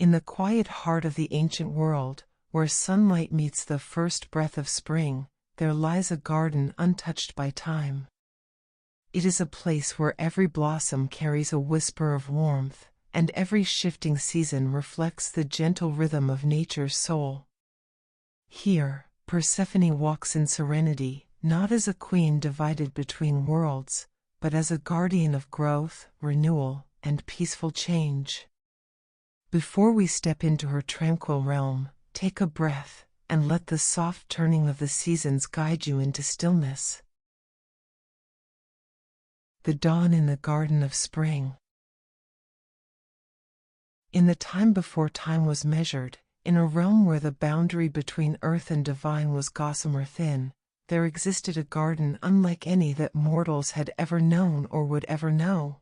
In the quiet heart of the ancient world, where sunlight meets the first breath of spring, there lies a garden untouched by time. It is a place where every blossom carries a whisper of warmth, and every shifting season reflects the gentle rhythm of nature's soul. Here, Persephone walks in serenity, not as a queen divided between worlds, but as a guardian of growth, renewal, and peaceful change. Before we step into her tranquil realm, take a breath, and let the soft turning of the seasons guide you into stillness. The dawn in the garden of spring. In the time before time was measured, in a realm where the boundary between earth and divine was gossamer thin, there existed a garden unlike any that mortals had ever known or would ever know.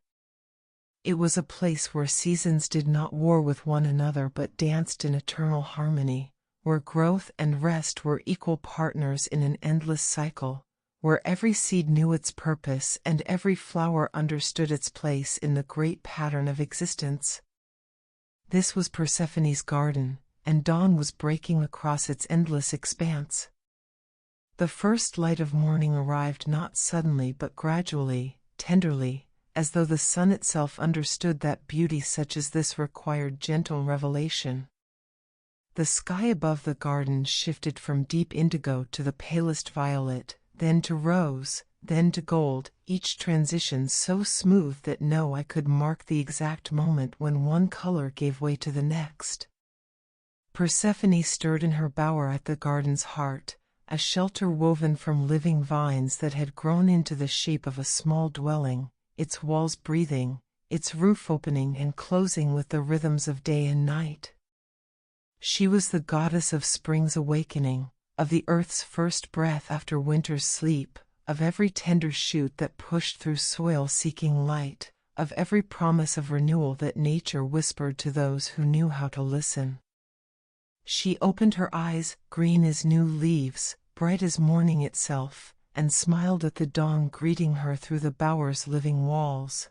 It was a place where seasons did not war with one another but danced in eternal harmony, where growth and rest were equal partners in an endless cycle, where every seed knew its purpose and every flower understood its place in the great pattern of existence. This was Persephone's garden, and dawn was breaking across its endless expanse. The first light of morning arrived not suddenly but gradually, tenderly, as though the sun itself understood that beauty such as this required gentle revelation. The sky above the garden shifted from deep indigo to the palest violet, then to rose, then to gold, each transition so smooth that no eye could mark the exact moment when one color gave way to the next. Persephone stirred in her bower at the garden's heart, a shelter woven from living vines that had grown into the shape of a small dwelling, its walls breathing, its roof opening and closing with the rhythms of day and night. She was the goddess of spring's awakening, of the earth's first breath after winter's sleep, of every tender shoot that pushed through soil seeking light, of every promise of renewal that nature whispered to those who knew how to listen. She opened her eyes, green as new leaves, bright as morning itself, and smiled at the dawn greeting her through the bower's living walls.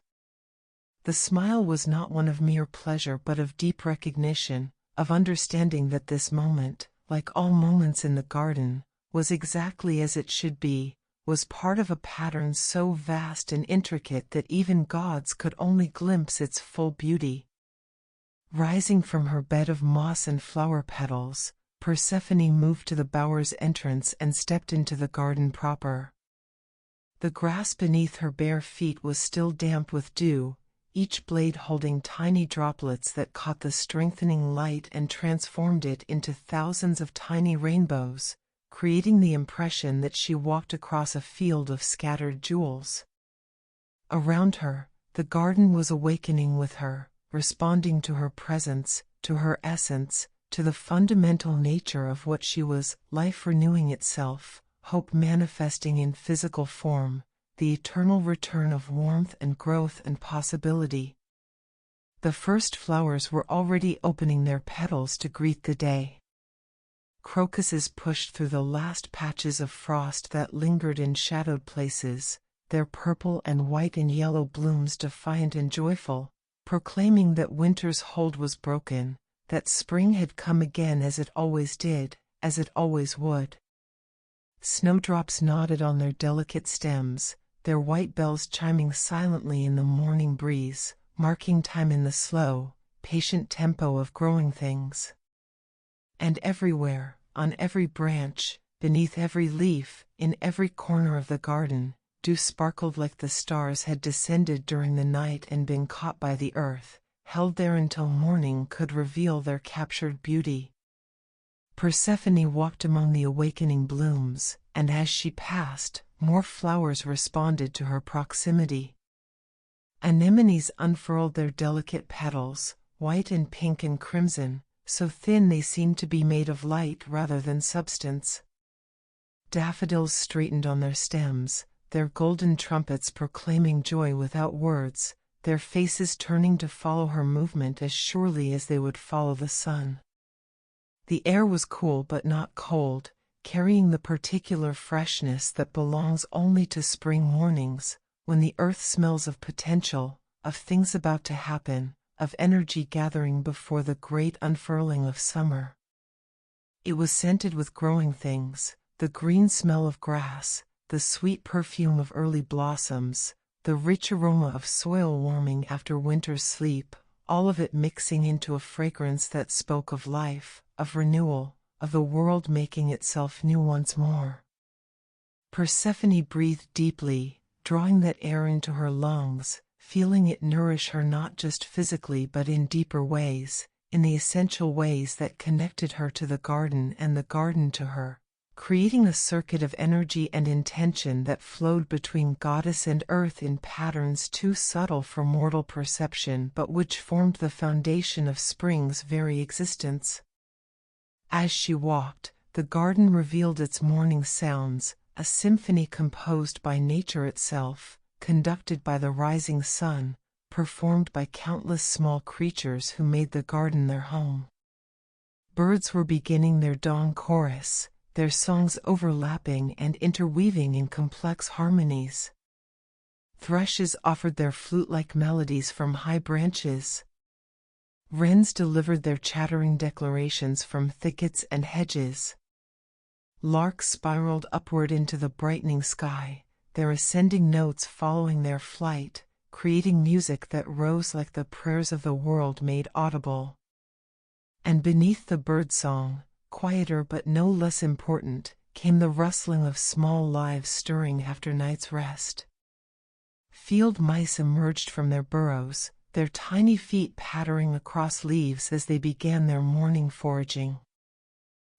The smile was not one of mere pleasure but of deep recognition, of understanding that this moment, like all moments in the garden, was exactly as it should be, was part of a pattern so vast and intricate that even gods could only glimpse its full beauty. Rising from her bed of moss and flower petals, Persephone moved to the bower's entrance and stepped into the garden proper. The grass beneath her bare feet was still damp with dew, each blade holding tiny droplets that caught the strengthening light and transformed it into thousands of tiny rainbows, creating the impression that she walked across a field of scattered jewels. Around her, the garden was awakening with her, responding to her presence, to her essence, to the fundamental nature of what she was, life renewing itself, hope manifesting in physical form, the eternal return of warmth and growth and possibility. The first flowers were already opening their petals to greet the day. Crocuses pushed through the last patches of frost that lingered in shadowed places, their purple and white and yellow blooms defiant and joyful, proclaiming that winter's hold was broken, that spring had come again as it always did, as it always would. Snowdrops nodded on their delicate stems, their white bells chiming silently in the morning breeze, marking time in the slow, patient tempo of growing things. And everywhere, on every branch, beneath every leaf, in every corner of the garden, dew sparkled like the stars had descended during the night and been caught by the earth, held there until morning could reveal their captured beauty. Persephone walked among the awakening blooms, and as she passed, more flowers responded to her proximity. Anemones unfurled their delicate petals, white and pink and crimson, so thin they seemed to be made of light rather than substance. Daffodils straightened on their stems, their golden trumpets proclaiming joy without words, their faces turning to follow her movement as surely as they would follow the sun. The air was cool but not cold, carrying the particular freshness that belongs only to spring mornings, when the earth smells of potential, of things about to happen, of energy gathering before the great unfurling of summer. It was scented with growing things, the green smell of grass, the sweet perfume of early blossoms, the rich aroma of soil warming after winter's sleep, all of it mixing into a fragrance that spoke of life, of renewal, of the world making itself new once more. Persephone breathed deeply, drawing that air into her lungs, feeling it nourish her not just physically but in deeper ways, in the essential ways that connected her to the garden and the garden to her, creating a circuit of energy and intention that flowed between goddess and earth in patterns too subtle for mortal perception but which formed the foundation of spring's very existence. As she walked, the garden revealed its morning sounds, a symphony composed by nature itself, conducted by the rising sun, performed by countless small creatures who made the garden their home. Birds were beginning their dawn chorus, their songs overlapping and interweaving in complex harmonies. Thrushes offered their flute-like melodies from high branches. Wrens delivered their chattering declarations from thickets and hedges. Larks spiraled upward into the brightening sky, their ascending notes following their flight, creating music that rose like the prayers of the world made audible. And beneath the birdsong, quieter but no less important, came the rustling of small lives stirring after night's rest. Field mice emerged from their burrows, their tiny feet pattering across leaves as they began their morning foraging.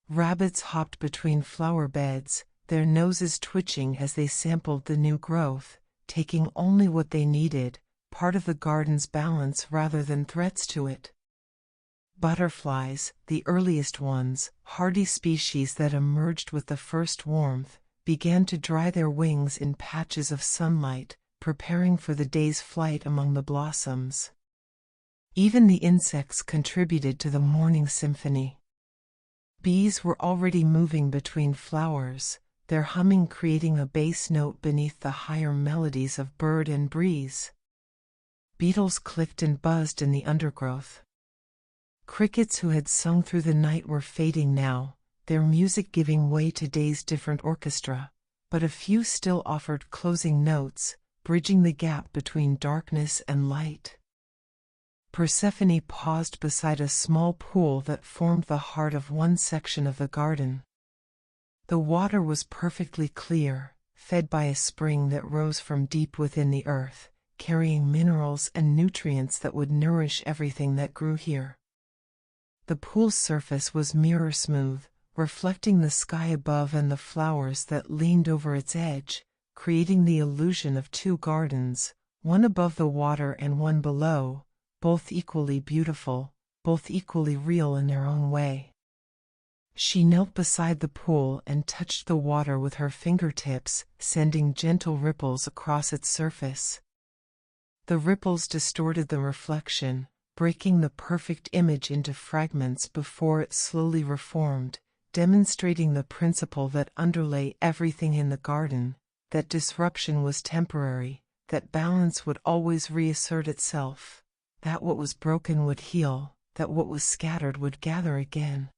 Rabbits hopped between flower beds, their noses twitching as they sampled the new growth, taking only what they needed, part of the garden's balance rather than threats to it. Butterflies, the earliest ones, hardy species that emerged with the first warmth, began to dry their wings in patches of sunlight, preparing for the day's flight among the blossoms. Even the insects contributed to the morning symphony. Bees were already moving between flowers, their humming creating a bass note beneath the higher melodies of bird and breeze. Beetles clicked and buzzed in the undergrowth. Crickets who had sung through the night were fading now, their music giving way to day's different orchestra, but a few still offered closing notes, bridging the gap between darkness and light. Persephone paused beside a small pool that formed the heart of one section of the garden. The water was perfectly clear, fed by a spring that rose from deep within the earth, carrying minerals and nutrients that would nourish everything that grew here. The pool's surface was mirror smooth, reflecting the sky above and the flowers that leaned over its edge, creating the illusion of two gardens, one above the water and one below, both equally beautiful, both equally real in their own way. She knelt beside the pool and touched the water with her fingertips, sending gentle ripples across its surface. The ripples distorted the reflection, breaking the perfect image into fragments before it slowly reformed, demonstrating the principle that underlay everything in the garden, that disruption was temporary, that balance would always reassert itself, that what was broken would heal, that what was scattered would gather again.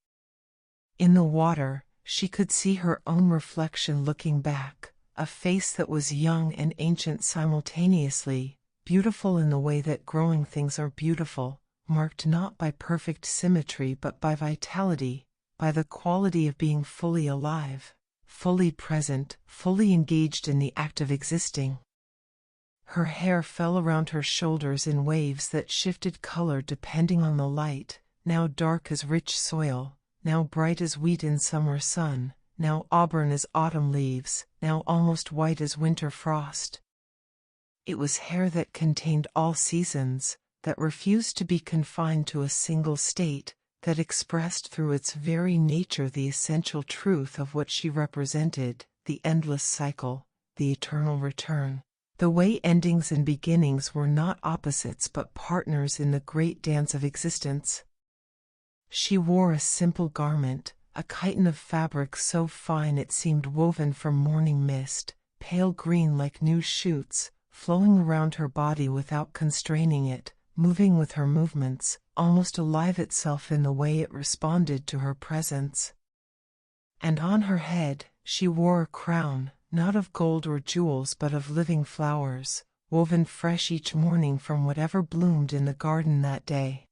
In the water, she could see her own reflection looking back, a face that was young and ancient simultaneously, beautiful in the way that growing things are beautiful, marked not by perfect symmetry but by vitality, by the quality of being fully alive, fully present, fully engaged in the act of existing. Her hair fell around her shoulders in waves that shifted color depending on the light, now dark as rich soil, now bright as wheat in summer sun, now auburn as autumn leaves, now almost white as winter frost. It was hair that contained all seasons, that refused to be confined to a single state, that expressed through its very nature the essential truth of what she represented, the endless cycle, the eternal return. The way endings and beginnings were not opposites but partners in the great dance of existence. She wore a simple garment, a chiton of fabric so fine it seemed woven from morning mist, pale green like new shoots, flowing around her body without constraining it, moving with her movements, almost alive itself in the way it responded to her presence. And on her head, she wore a crown, not of gold or jewels but of living flowers, woven fresh each morning from whatever bloomed in the garden that day.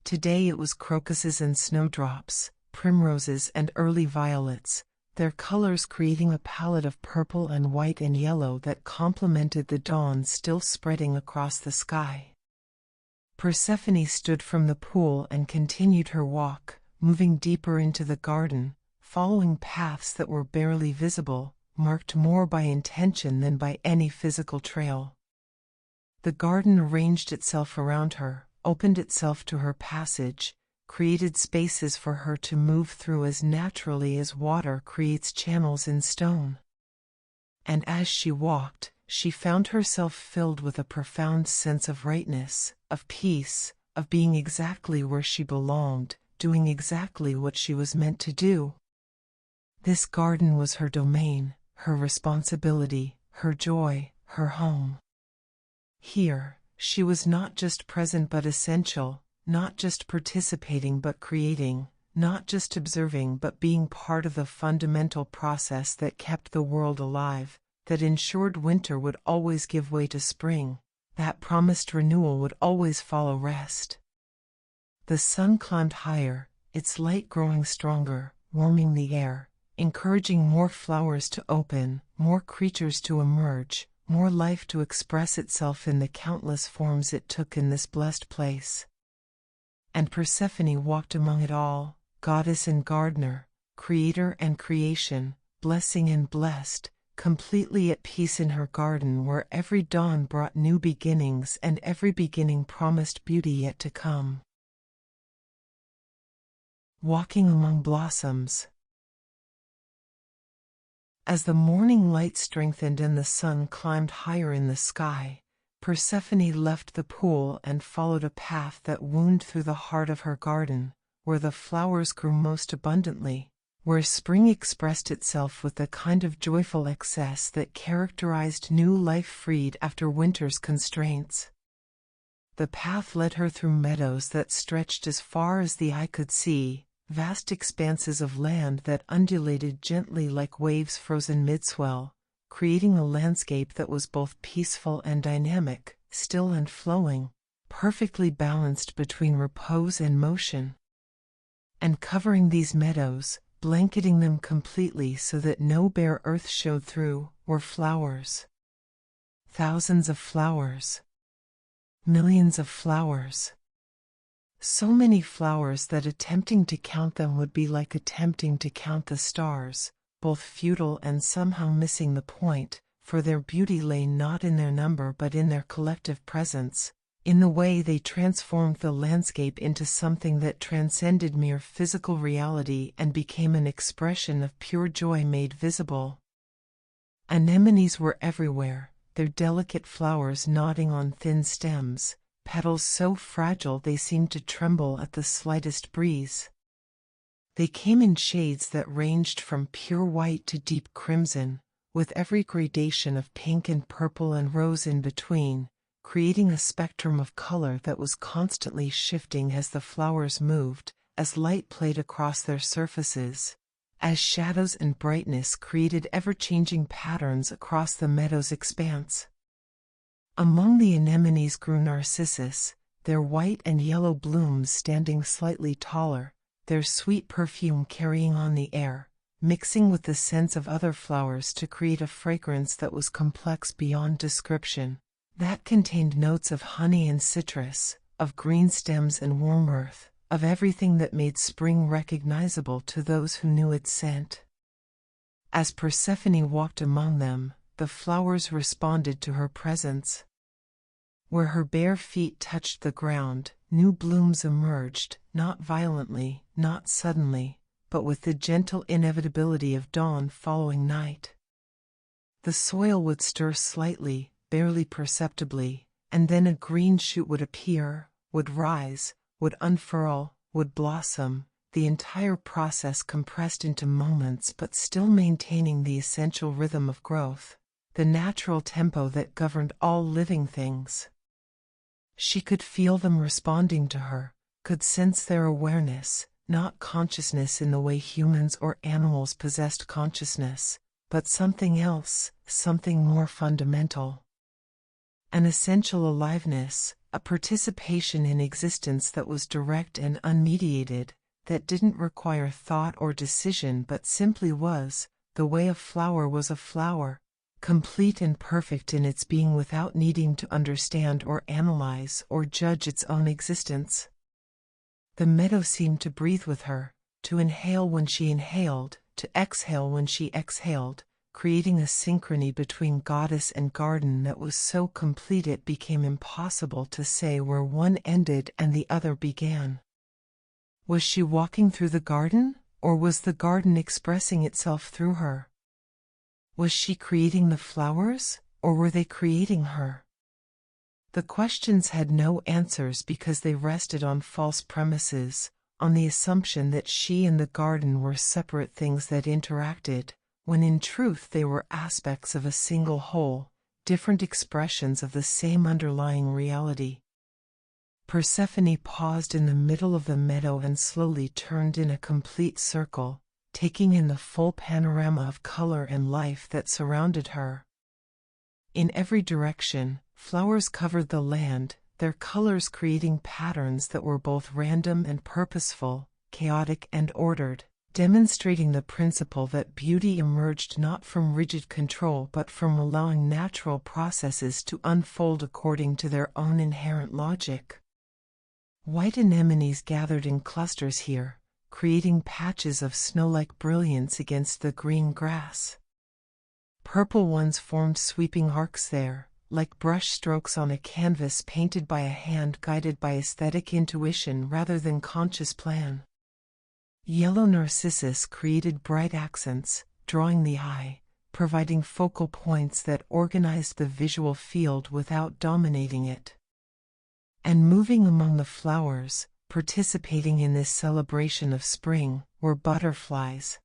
Today it was crocuses and snowdrops, primroses and early violets, their colors creating a palette of purple and white and yellow that complemented the dawn still spreading across the sky. Persephone stood from the pool and continued her walk, moving deeper into the garden, following paths that were barely visible, marked more by intention than by any physical trail. The garden arranged itself around her, opened itself to her passage, created spaces for her to move through as naturally as water creates channels in stone. And as she walked, she found herself filled with a profound sense of rightness, of peace, of being exactly where she belonged, doing exactly what she was meant to do. This garden was her domain, her responsibility, her joy, her home. Here, she was not just present but essential, not just participating but creating, not just observing but being part of the fundamental process that kept the world alive, that ensured winter would always give way to spring, that promised renewal would always follow rest. The sun climbed higher, its light growing stronger, warming the air, encouraging more flowers to open, more creatures to emerge, more life to express itself in the countless forms it took in this blessed place. And Persephone walked among it all, goddess and gardener, creator and creation, blessing and blessed, completely at peace in her garden where every dawn brought new beginnings and every beginning promised beauty yet to come. Walking among blossoms. As the morning light strengthened and the sun climbed higher in the sky, Persephone left the pool and followed a path that wound through the heart of her garden, where the flowers grew most abundantly, where spring expressed itself with the kind of joyful excess that characterized new life freed after winter's constraints. The path led her through meadows that stretched as far as the eye could see, vast expanses of land that undulated gently like waves frozen mid-swell, creating a landscape that was both peaceful and dynamic, still and flowing, perfectly balanced between repose and motion. And covering these meadows, blanketing them completely so that no bare earth showed through, were flowers. Thousands of flowers. Millions of flowers. So many flowers that attempting to count them would be like attempting to count the stars, both futile and somehow missing the point, for their beauty lay not in their number but in their collective presence, in the way they transformed the landscape into something that transcended mere physical reality and became an expression of pure joy made visible. Anemones were everywhere, their delicate flowers nodding on thin stems, petals so fragile they seemed to tremble at the slightest breeze. They came in shades that ranged from pure white to deep crimson, with every gradation of pink and purple and rose in between, creating a spectrum of color that was constantly shifting as the flowers moved, as light played across their surfaces, as shadows and brightness created ever-changing patterns across the meadow's expanse. Among the anemones grew narcissus, their white and yellow blooms standing slightly taller, their sweet perfume carrying on the air, mixing with the scents of other flowers to create a fragrance that was complex beyond description, that contained notes of honey and citrus, of green stems and warm earth, of everything that made spring recognizable to those who knew its scent. As Persephone walked among them, the flowers responded to her presence. Where her bare feet touched the ground, new blooms emerged, not violently, not suddenly, but with the gentle inevitability of dawn following night. The soil would stir slightly, barely perceptibly, and then a green shoot would appear, would rise, would unfurl, would blossom, the entire process compressed into moments but still maintaining the essential rhythm of growth, the natural tempo that governed all living things. She could feel them responding to her, could sense their awareness, not consciousness in the way humans or animals possessed consciousness, but something else, something more fundamental. An essential aliveness, a participation in existence that was direct and unmediated, that didn't require thought or decision but simply was, the way a flower was a flower, complete and perfect in its being without needing to understand or analyze or judge its own existence. The meadow seemed to breathe with her, to inhale when she inhaled, to exhale when she exhaled, creating a synchrony between goddess and garden that was so complete it became impossible to say where one ended and the other began. Was she walking through the garden, or was the garden expressing itself through her? Was she creating the flowers, or were they creating her? The questions had no answers because they rested on false premises, on the assumption that she and the garden were separate things that interacted, when in truth they were aspects of a single whole, different expressions of the same underlying reality. Persephone paused in the middle of the meadow and slowly turned in a complete circle, taking in the full panorama of color and life that surrounded her. In every direction, flowers covered the land, their colors creating patterns that were both random and purposeful, chaotic and ordered, demonstrating the principle that beauty emerged not from rigid control but from allowing natural processes to unfold according to their own inherent logic. White anemones gathered in clusters here, creating patches of snow-like brilliance against the green grass. Purple ones formed sweeping arcs there, like brush strokes on a canvas painted by a hand guided by aesthetic intuition rather than conscious plan. Yellow narcissus created bright accents, drawing the eye, providing focal points that organized the visual field without dominating it. And moving among the flowers, participating in this celebration of spring, were butterflies.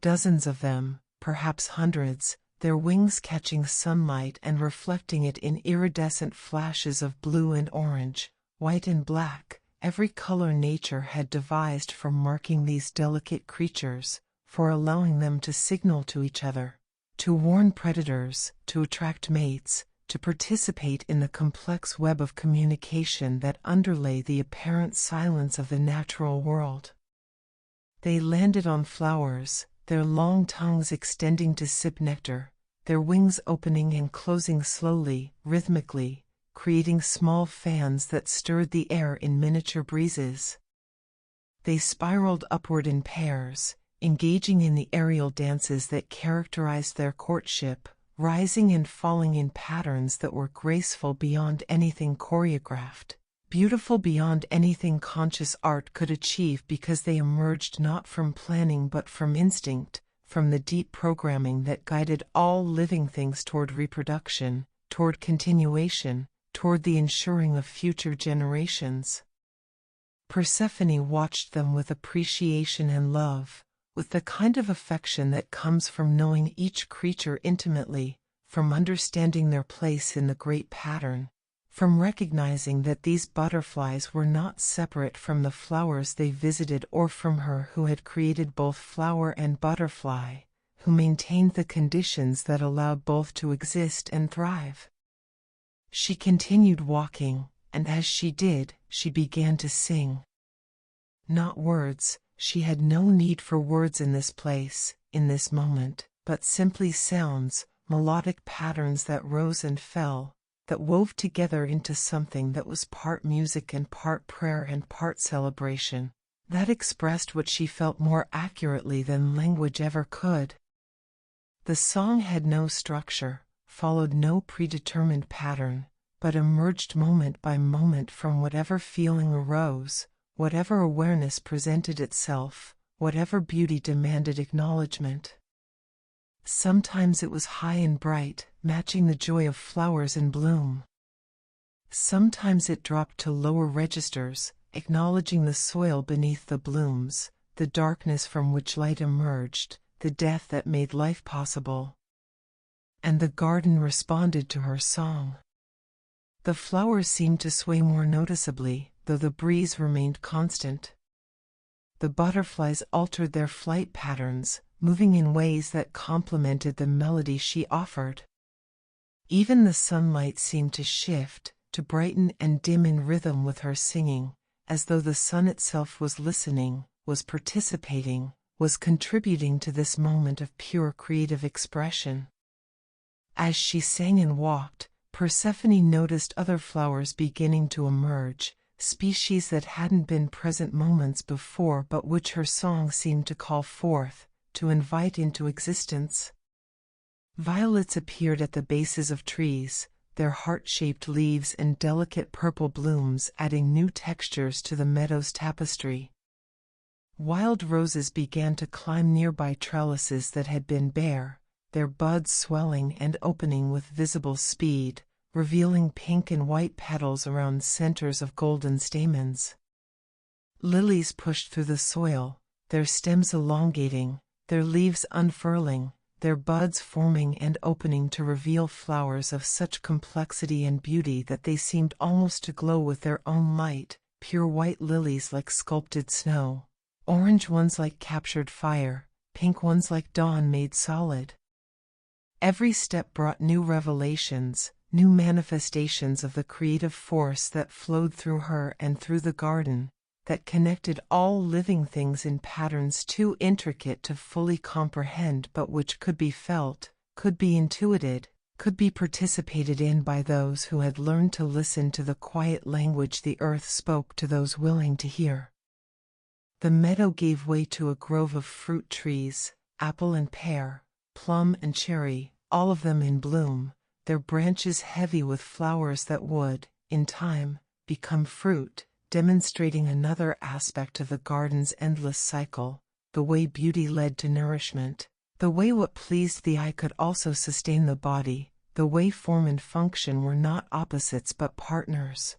Dozens of them, perhaps hundreds, their wings catching sunlight and reflecting it in iridescent flashes of blue and orange, white and black, every color nature had devised for marking these delicate creatures, for allowing them to signal to each other, to warn predators, to attract mates, to participate in the complex web of communication that underlay the apparent silence of the natural world. They landed on flowers, their long tongues extending to sip nectar, their wings opening and closing slowly, rhythmically, creating small fans that stirred the air in miniature breezes. They spiraled upward in pairs, engaging in the aerial dances that characterized their courtship, rising and falling in patterns that were graceful beyond anything choreographed, beautiful beyond anything conscious art could achieve because they emerged not from planning but from instinct, from the deep programming that guided all living things toward reproduction, toward continuation, toward the ensuring of future generations. Persephone watched them with appreciation and love, with the kind of affection that comes from knowing each creature intimately, from understanding their place in the great pattern, from recognizing that these butterflies were not separate from the flowers they visited or from her who had created both flower and butterfly, who maintained the conditions that allowed both to exist and thrive. She continued walking, and as she did, she began to sing. Not words. She had no need for words in this place, in this moment, but simply sounds, melodic patterns that rose and fell, that wove together into something that was part music and part prayer and part celebration, that expressed what she felt more accurately than language ever could. The song had no structure, followed no predetermined pattern, but emerged moment by moment from whatever feeling arose, whatever awareness presented itself, whatever beauty demanded acknowledgement. Sometimes it was high and bright, matching the joy of flowers in bloom. Sometimes it dropped to lower registers, acknowledging the soil beneath the blooms, the darkness from which light emerged, the death that made life possible. And the garden responded to her song. The flowers seemed to sway more noticeably, though the breeze remained constant. The butterflies altered their flight patterns, moving in ways that complemented the melody she offered. Even the sunlight seemed to shift, to brighten and dim in rhythm with her singing, as though the sun itself was listening, was participating, was contributing to this moment of pure creative expression. As she sang and walked, Persephone noticed other flowers beginning to emerge, species that hadn't been present moments before but which her song seemed to call forth, to invite into existence. Violets appeared at the bases of trees, their heart-shaped leaves and delicate purple blooms adding new textures to the meadow's tapestry. Wild roses began to climb nearby trellises that had been bare, their buds swelling and opening with visible speed, revealing pink and white petals around centers of golden stamens. Lilies pushed through the soil, their stems elongating, their leaves unfurling, their buds forming and opening to reveal flowers of such complexity and beauty that they seemed almost to glow with their own light, pure white lilies like sculpted snow, orange ones like captured fire, pink ones like dawn made solid. Every step brought new revelations, new manifestations of the creative force that flowed through her and through the garden, that connected all living things in patterns too intricate to fully comprehend but which could be felt, could be intuited, could be participated in by those who had learned to listen to the quiet language the earth spoke to those willing to hear. The meadow gave way to a grove of fruit trees, apple and pear, plum and cherry, all of them in bloom, their branches heavy with flowers that would, in time, become fruit, demonstrating another aspect of the garden's endless cycle, the way beauty led to nourishment, the way what pleased the eye could also sustain the body, the way form and function were not opposites but partners.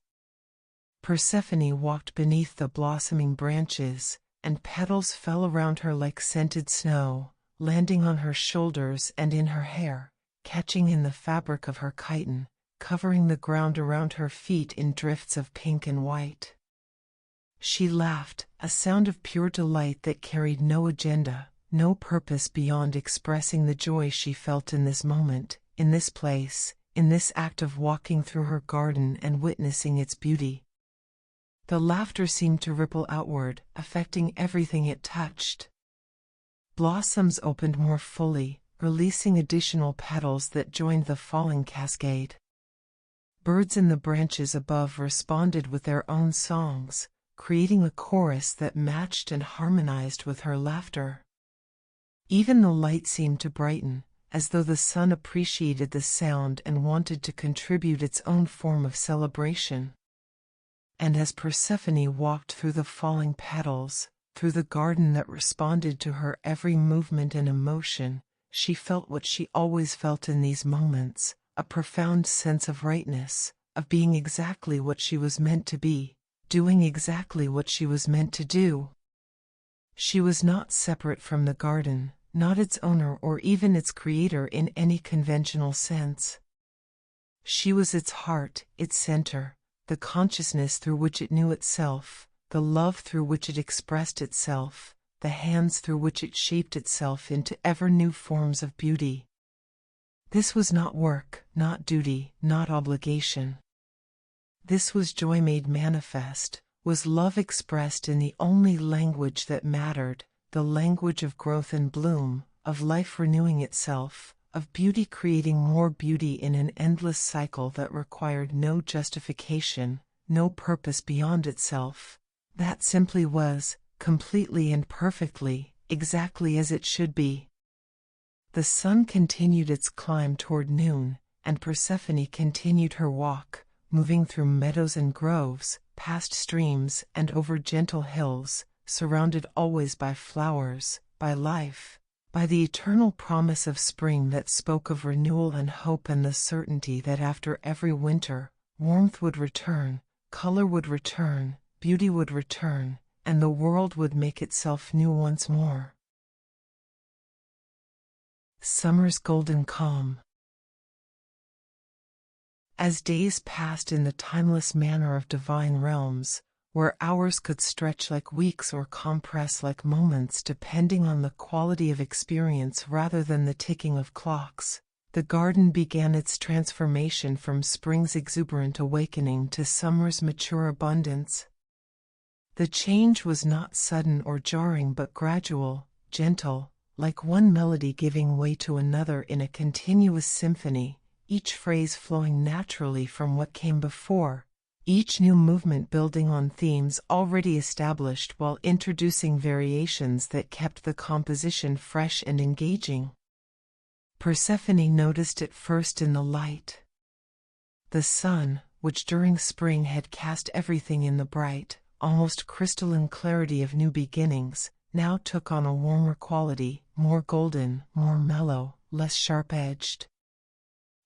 Persephone walked beneath the blossoming branches, and petals fell around her like scented snow, landing on her shoulders and in her hair, catching in the fabric of her chiton, covering the ground around her feet in drifts of pink and white. She laughed, a sound of pure delight that carried no agenda, no purpose beyond expressing the joy she felt in this moment, in this place, in this act of walking through her garden and witnessing its beauty. The laughter seemed to ripple outward, affecting everything it touched. Blossoms opened more fully, releasing additional petals that joined the falling cascade. Birds in the branches above responded with their own songs, creating a chorus that matched and harmonized with her laughter. Even the light seemed to brighten, as though the sun appreciated the sound and wanted to contribute its own form of celebration. And as Persephone walked through the falling petals, through the garden that responded to her every movement and emotion, she felt what she always felt in these moments, a profound sense of rightness, of being exactly what she was meant to be, doing exactly what she was meant to do. She was not separate from the garden, not its owner or even its creator in any conventional sense. She was its heart, its center, the consciousness through which it knew itself, the love through which it expressed itself, the hands through which it shaped itself into ever new forms of beauty. This was not work, not duty, not obligation. This was joy made manifest, was love expressed in the only language that mattered, the language of growth and bloom, of life renewing itself, of beauty creating more beauty in an endless cycle that required no justification, no purpose beyond itself. That simply was, completely and perfectly, exactly as it should be. The sun continued its climb toward noon, and Persephone continued her walk, moving through meadows and groves, past streams and over gentle hills, surrounded always by flowers, by life, by the eternal promise of spring that spoke of renewal and hope and the certainty that after every winter, warmth would return, color would return, beauty would return, and the world would make itself new once more. Summer's golden calm. As days passed in the timeless manner of divine realms, where hours could stretch like weeks or compress like moments depending on the quality of experience rather than the ticking of clocks, the garden began its transformation from spring's exuberant awakening to summer's mature abundance. The change was not sudden or jarring but gradual, gentle, like one melody giving way to another in a continuous symphony, each phrase flowing naturally from what came before, each new movement building on themes already established while introducing variations that kept the composition fresh and engaging. Persephone noticed it first in the light. The sun, which during spring had cast everything in the bright, almost crystalline clarity of new beginnings, now took on a warmer quality, more golden, more mellow, less sharp-edged.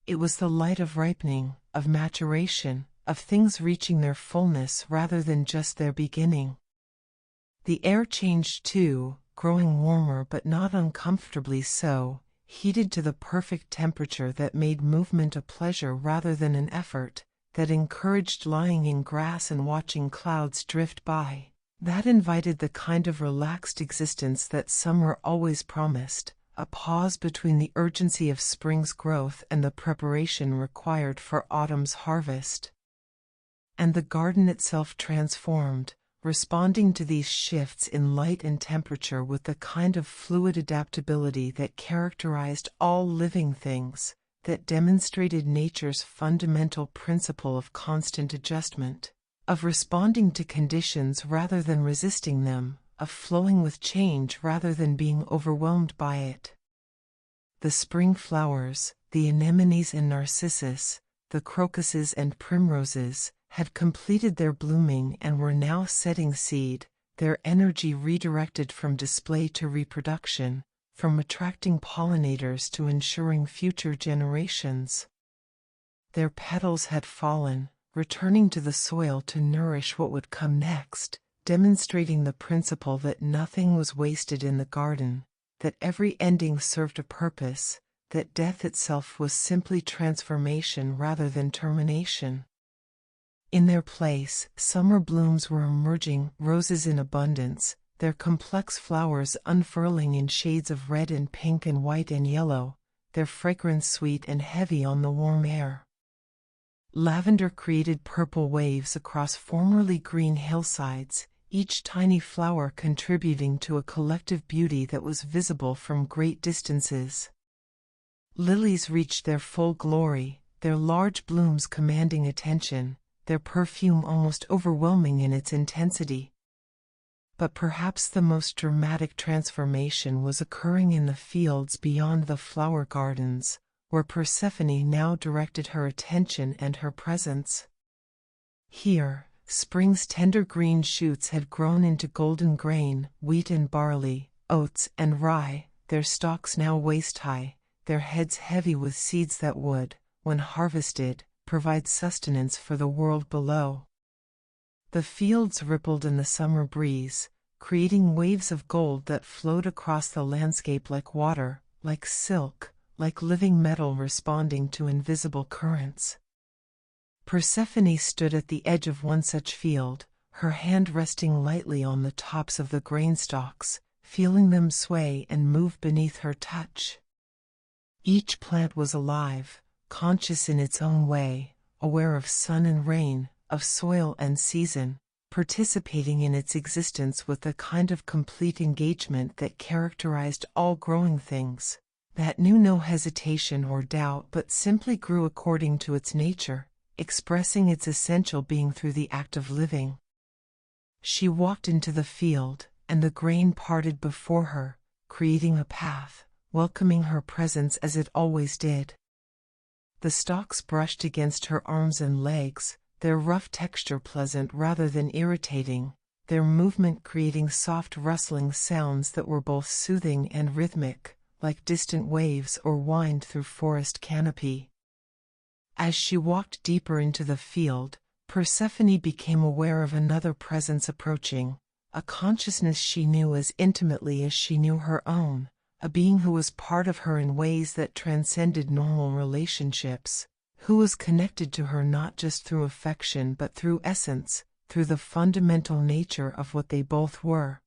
It was the light of ripening, of maturation, of things reaching their fullness rather than just their beginning. The air changed too, growing warmer but not uncomfortably so, heated to the perfect temperature that made movement a pleasure rather than an effort, that encouraged lying in grass and watching clouds drift by, that invited the kind of relaxed existence that summer always promised, a pause between the urgency of spring's growth and the preparation required for autumn's harvest. And the garden itself transformed, responding to these shifts in light and temperature with the kind of fluid adaptability that characterized all living things, that demonstrated nature's fundamental principle of constant adjustment, of responding to conditions rather than resisting them, of flowing with change rather than being overwhelmed by it. The spring flowers, the anemones and narcissus, the crocuses and primroses, had completed their blooming and were now setting seed, their energy redirected from display to reproduction, from attracting pollinators to ensuring future generations. Their petals had fallen, returning to the soil to nourish what would come next, demonstrating the principle that nothing was wasted in the garden, that every ending served a purpose, that death itself was simply transformation rather than termination. In their place, summer blooms were emerging, roses in abundance, their complex flowers unfurling in shades of red and pink and white and yellow, their fragrance sweet and heavy on the warm air. Lavender created purple waves across formerly green hillsides, each tiny flower contributing to a collective beauty that was visible from great distances. Lilies reached their full glory, their large blooms commanding attention, their perfume almost overwhelming in its intensity. But perhaps the most dramatic transformation was occurring in the fields beyond the flower gardens, where Persephone now directed her attention and her presence. Here, spring's tender green shoots had grown into golden grain, wheat and barley, oats and rye, their stalks now waist-high, their heads heavy with seeds that would, when harvested, provide sustenance for the world below. The fields rippled in the summer breeze, creating waves of gold that flowed across the landscape like water, like silk, like living metal responding to invisible currents. Persephone stood at the edge of one such field, her hand resting lightly on the tops of the grain stalks, feeling them sway and move beneath her touch. Each plant was alive, conscious in its own way, aware of sun and rain, of soil and season, participating in its existence with the kind of complete engagement that characterized all growing things, that knew no hesitation or doubt but simply grew according to its nature, expressing its essential being through the act of living. She walked into the field, and the grain parted before her, creating a path, welcoming her presence as it always did. The stalks brushed against her arms and legs, their rough texture pleasant rather than irritating, their movement creating soft rustling sounds that were both soothing and rhythmic, like distant waves or wind through forest canopy. As she walked deeper into the field, Persephone became aware of another presence approaching, a consciousness she knew as intimately as she knew her own, a being who was part of her in ways that transcended normal relationships, who was connected to her not just through affection but through essence, through the fundamental nature of what they both were.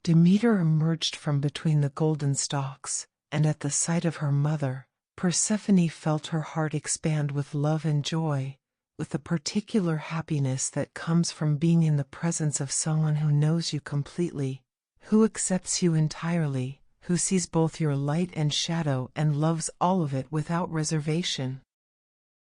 Demeter emerged from between the golden stalks, and at the sight of her mother, Persephone felt her heart expand with love and joy, with a particular happiness that comes from being in the presence of someone who knows you completely, who accepts you entirely, who sees both your light and shadow and loves all of it without reservation.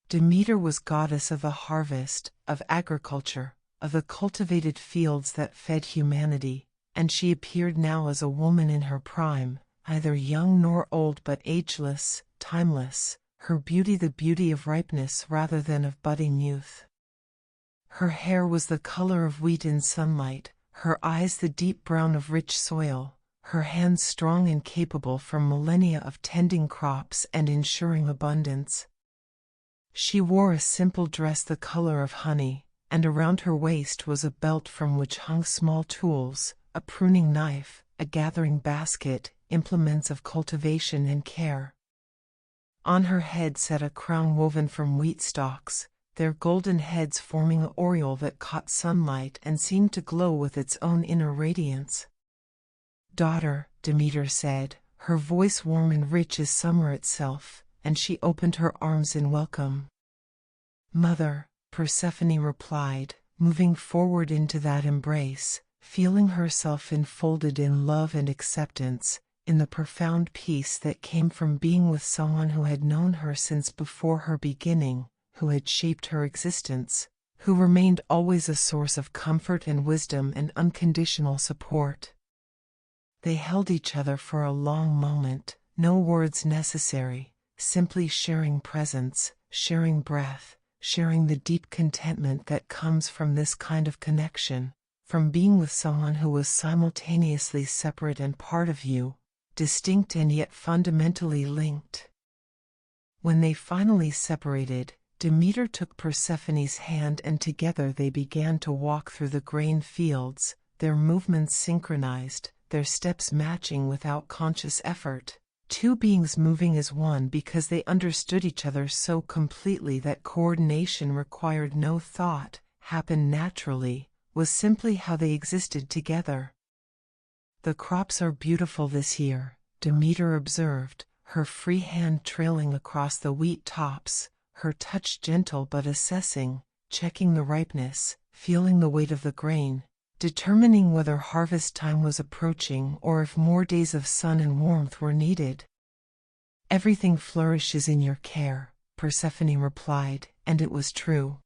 Demeter was goddess of the harvest, of agriculture, of the cultivated fields that fed humanity, and she appeared now as a woman in her prime, neither young nor old but ageless, timeless, her beauty the beauty of ripeness rather than of budding youth. Her hair was the color of wheat in sunlight, her eyes the deep brown of rich soil, her hands strong and capable from millennia of tending crops and ensuring abundance. She wore a simple dress the color of honey, and around her waist was a belt from which hung small tools, a pruning knife, a gathering basket, implements of cultivation and care. On her head sat a crown woven from wheat stalks, their golden heads forming an aureole that caught sunlight and seemed to glow with its own inner radiance. "Daughter," Demeter said, her voice warm and rich as summer itself, and she opened her arms in welcome. "Mother," Persephone replied, moving forward into that embrace, feeling herself enfolded in love and acceptance, in the profound peace that came from being with someone who had known her since before her beginning, who had shaped her existence, who remained always a source of comfort and wisdom and unconditional support. They held each other for a long moment, no words necessary, simply sharing presence, sharing breath, sharing the deep contentment that comes from this kind of connection, from being with someone who was simultaneously separate and part of you, distinct and yet fundamentally linked. When they finally separated, Demeter took Persephone's hand and together they began to walk through the grain fields, their movements synchronized, their steps matching without conscious effort, two beings moving as one because they understood each other so completely that coordination required no thought, happened naturally, was simply how they existed together. "The crops are beautiful this year," Demeter observed, her free hand trailing across the wheat tops, her touch gentle but assessing, checking the ripeness, feeling the weight of the grain, determining whether harvest time was approaching or if more days of sun and warmth were needed. "Everything flourishes in your care," Persephone replied, and it was true.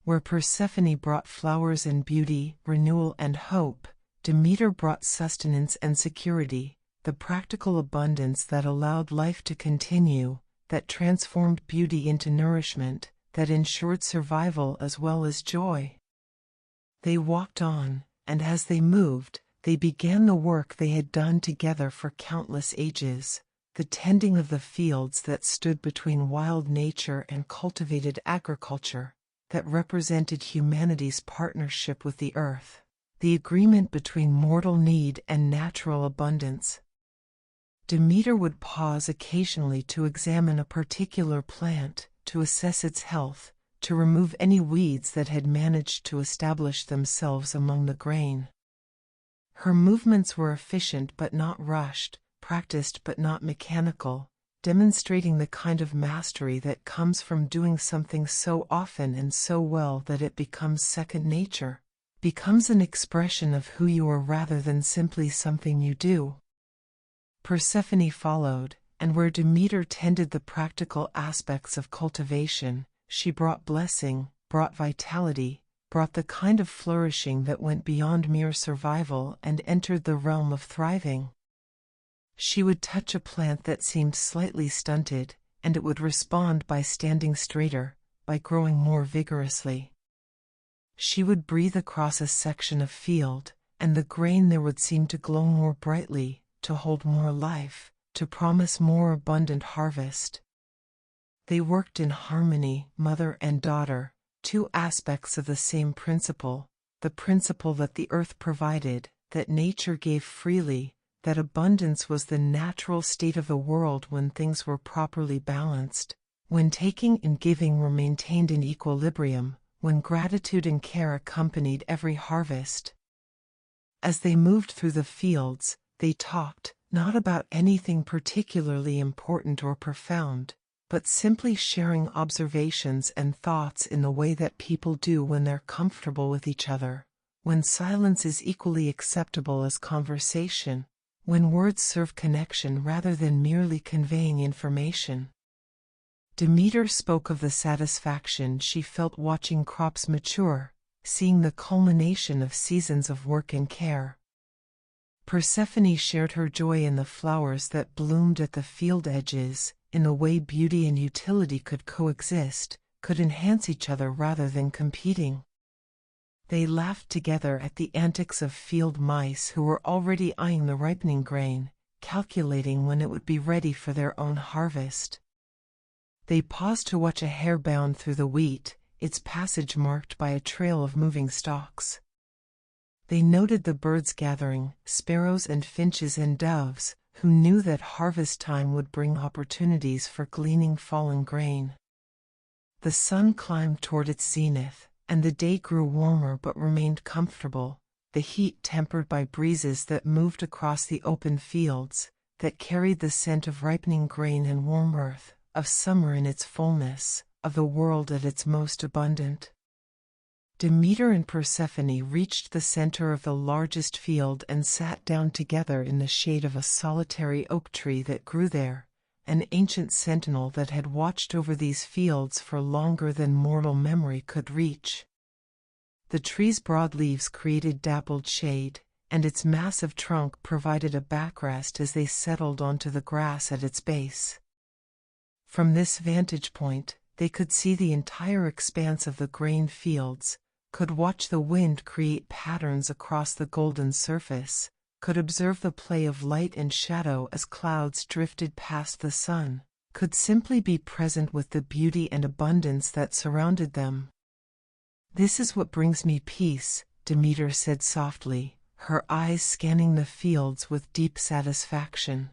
Where Persephone brought flowers and beauty, renewal and hope, Demeter brought sustenance and security, the practical abundance that allowed life to continue, that transformed beauty into nourishment, that ensured survival as well as joy. They walked on, and as they moved, they began the work they had done together for countless ages, the tending of the fields that stood between wild nature and cultivated agriculture, that represented humanity's partnership with the earth, the agreement between mortal need and natural abundance. Demeter would pause occasionally to examine a particular plant, to assess its health, to remove any weeds that had managed to establish themselves among the grain. Her movements were efficient but not rushed, practiced but not mechanical, demonstrating the kind of mastery that comes from doing something so often and so well that it becomes second nature, becomes an expression of who you are rather than simply something you do. Persephone followed, and where Demeter tended the practical aspects of cultivation, she brought blessing, brought vitality, brought the kind of flourishing that went beyond mere survival and entered the realm of thriving. She would touch a plant that seemed slightly stunted, and it would respond by standing straighter, by growing more vigorously. She would breathe across a section of field, and the grain there would seem to glow more brightly, to hold more life, to promise more abundant harvest. They worked in harmony, mother and daughter, two aspects of the same principle, the principle that the earth provided, that nature gave freely, that abundance was the natural state of the world when things were properly balanced, when taking and giving were maintained in equilibrium, when gratitude and care accompanied every harvest. As they moved through the fields, they talked, not about anything particularly important or profound, but simply sharing observations and thoughts in the way that people do when they're comfortable with each other, when silence is equally acceptable as conversation, when words serve connection rather than merely conveying information. Demeter spoke of the satisfaction she felt watching crops mature, seeing the culmination of seasons of work and care. Persephone shared her joy in the flowers that bloomed at the field edges, in the way beauty and utility could coexist, could enhance each other rather than competing. They laughed together at the antics of field mice who were already eyeing the ripening grain, calculating when it would be ready for their own harvest. They paused to watch a hare bound through the wheat, its passage marked by a trail of moving stalks. They noted the birds gathering, sparrows and finches and doves, who knew that harvest time would bring opportunities for gleaning fallen grain. The sun climbed toward its zenith, and the day grew warmer but remained comfortable, the heat tempered by breezes that moved across the open fields, that carried the scent of ripening grain and warm earth, of summer in its fullness, of the world at its most abundant. Demeter and Persephone reached the center of the largest field and sat down together in the shade of a solitary oak tree that grew there, an ancient sentinel that had watched over these fields for longer than mortal memory could reach. The tree's broad leaves created dappled shade, and its massive trunk provided a backrest as they settled onto the grass at its base. From this vantage point, they could see the entire expanse of the grain fields, could watch the wind create patterns across the golden surface, could observe the play of light and shadow as clouds drifted past the sun, could simply be present with the beauty and abundance that surrounded them. "This is what brings me peace," Demeter said softly, her eyes scanning the fields with deep satisfaction.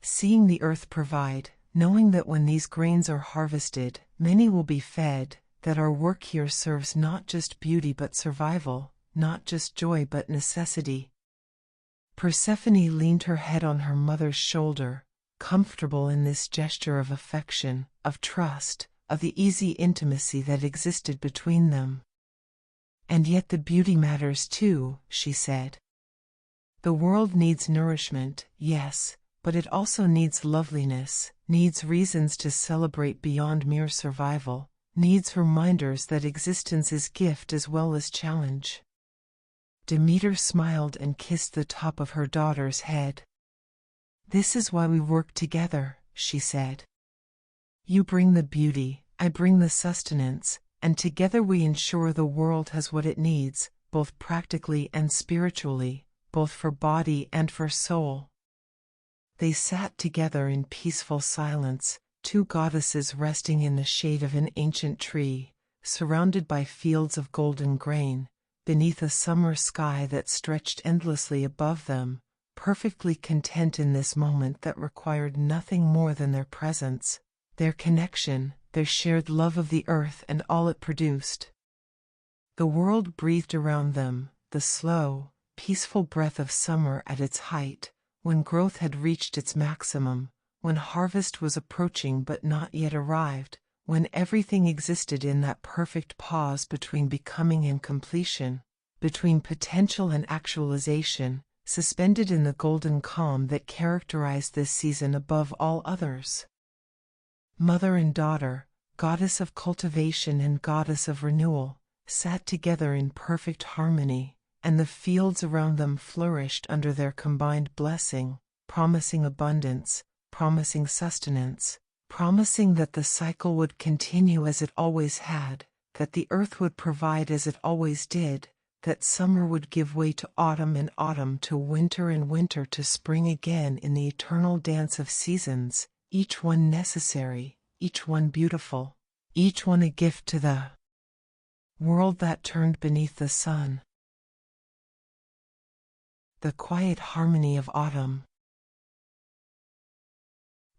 "Seeing the earth provide, knowing that when these grains are harvested, many will be fed, that our work here serves not just beauty but survival, not just joy but necessity." Persephone leaned her head on her mother's shoulder, comfortable in this gesture of affection, of trust, of the easy intimacy that existed between them. "And yet the beauty matters too," she said. "The world needs nourishment, yes, but it also needs loveliness, needs reasons to celebrate beyond mere survival, needs reminders that existence is gift as well as challenge." Demeter smiled and kissed the top of her daughter's head. "This is why we work together," she said. "You bring the beauty, I bring the sustenance, and together we ensure the world has what it needs, both practically and spiritually, both for body and for soul." They sat together in peaceful silence, two goddesses resting in the shade of an ancient tree, surrounded by fields of golden grain, beneath a summer sky that stretched endlessly above them, perfectly content in this moment that required nothing more than their presence, their connection, their shared love of the earth and all it produced. The world breathed around them, the slow, peaceful breath of summer at its height, when growth had reached its maximum, when harvest was approaching but not yet arrived, when everything existed in that perfect pause between becoming and completion, between potential and actualization, suspended in the golden calm that characterized this season above all others. Mother and daughter, goddess of cultivation and goddess of renewal, sat together in perfect harmony, and the fields around them flourished under their combined blessing, promising abundance, promising sustenance, promising that the cycle would continue as it always had, that the earth would provide as it always did, that summer would give way to autumn and autumn to winter and winter to spring again in the eternal dance of seasons, each one necessary, each one beautiful, each one a gift to the world that turned beneath the sun. The quiet harmony of autumn.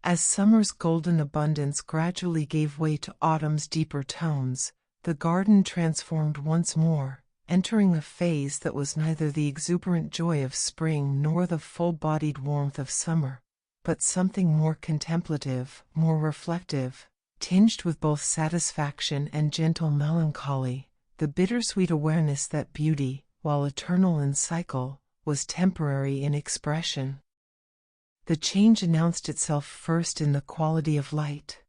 As summer's golden abundance gradually gave way to autumn's deeper tones, the garden transformed once more, entering a phase that was neither the exuberant joy of spring nor the full-bodied warmth of summer, but something more contemplative, more reflective, tinged with both satisfaction and gentle melancholy, the bittersweet awareness that beauty, while eternal in cycle, was temporary in expression. The change announced itself first in the quality of light.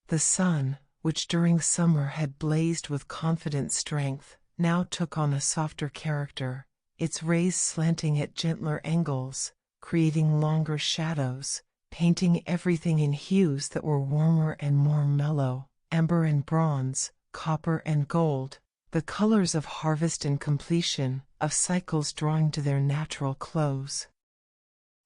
The sun, which during summer had blazed with confident strength, now took on a softer character, its rays slanting at gentler angles, creating longer shadows, painting everything in hues that were warmer and more mellow, amber and bronze, copper and gold, the colors of harvest and completion, of cycles drawing to their natural close.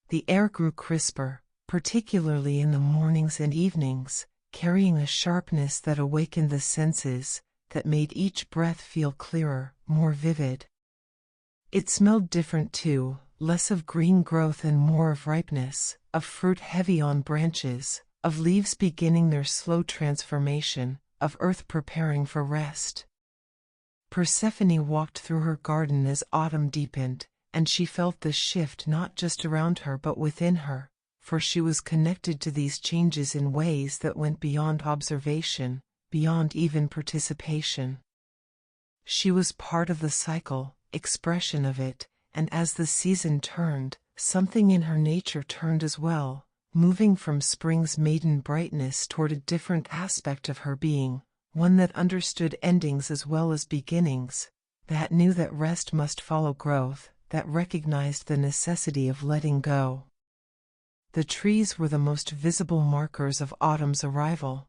The air grew crisper, particularly in the mornings and evenings, carrying a sharpness that awakened the senses, that made each breath feel clearer, more vivid. It smelled different too, less of green growth and more of ripeness, of fruit heavy on branches, of leaves beginning their slow transformation, of earth preparing for rest. Persephone walked through her garden as autumn deepened, and she felt the shift not just around her but within her, for she was connected to these changes in ways that went beyond observation, beyond even participation. She was part of the cycle, expression of it, and as the season turned, something in her nature turned as well, moving from spring's maiden brightness toward a different aspect of her being, one that understood endings as well as beginnings, that knew that rest must follow growth, that recognized the necessity of letting go. The trees were the most visible markers of autumn's arrival.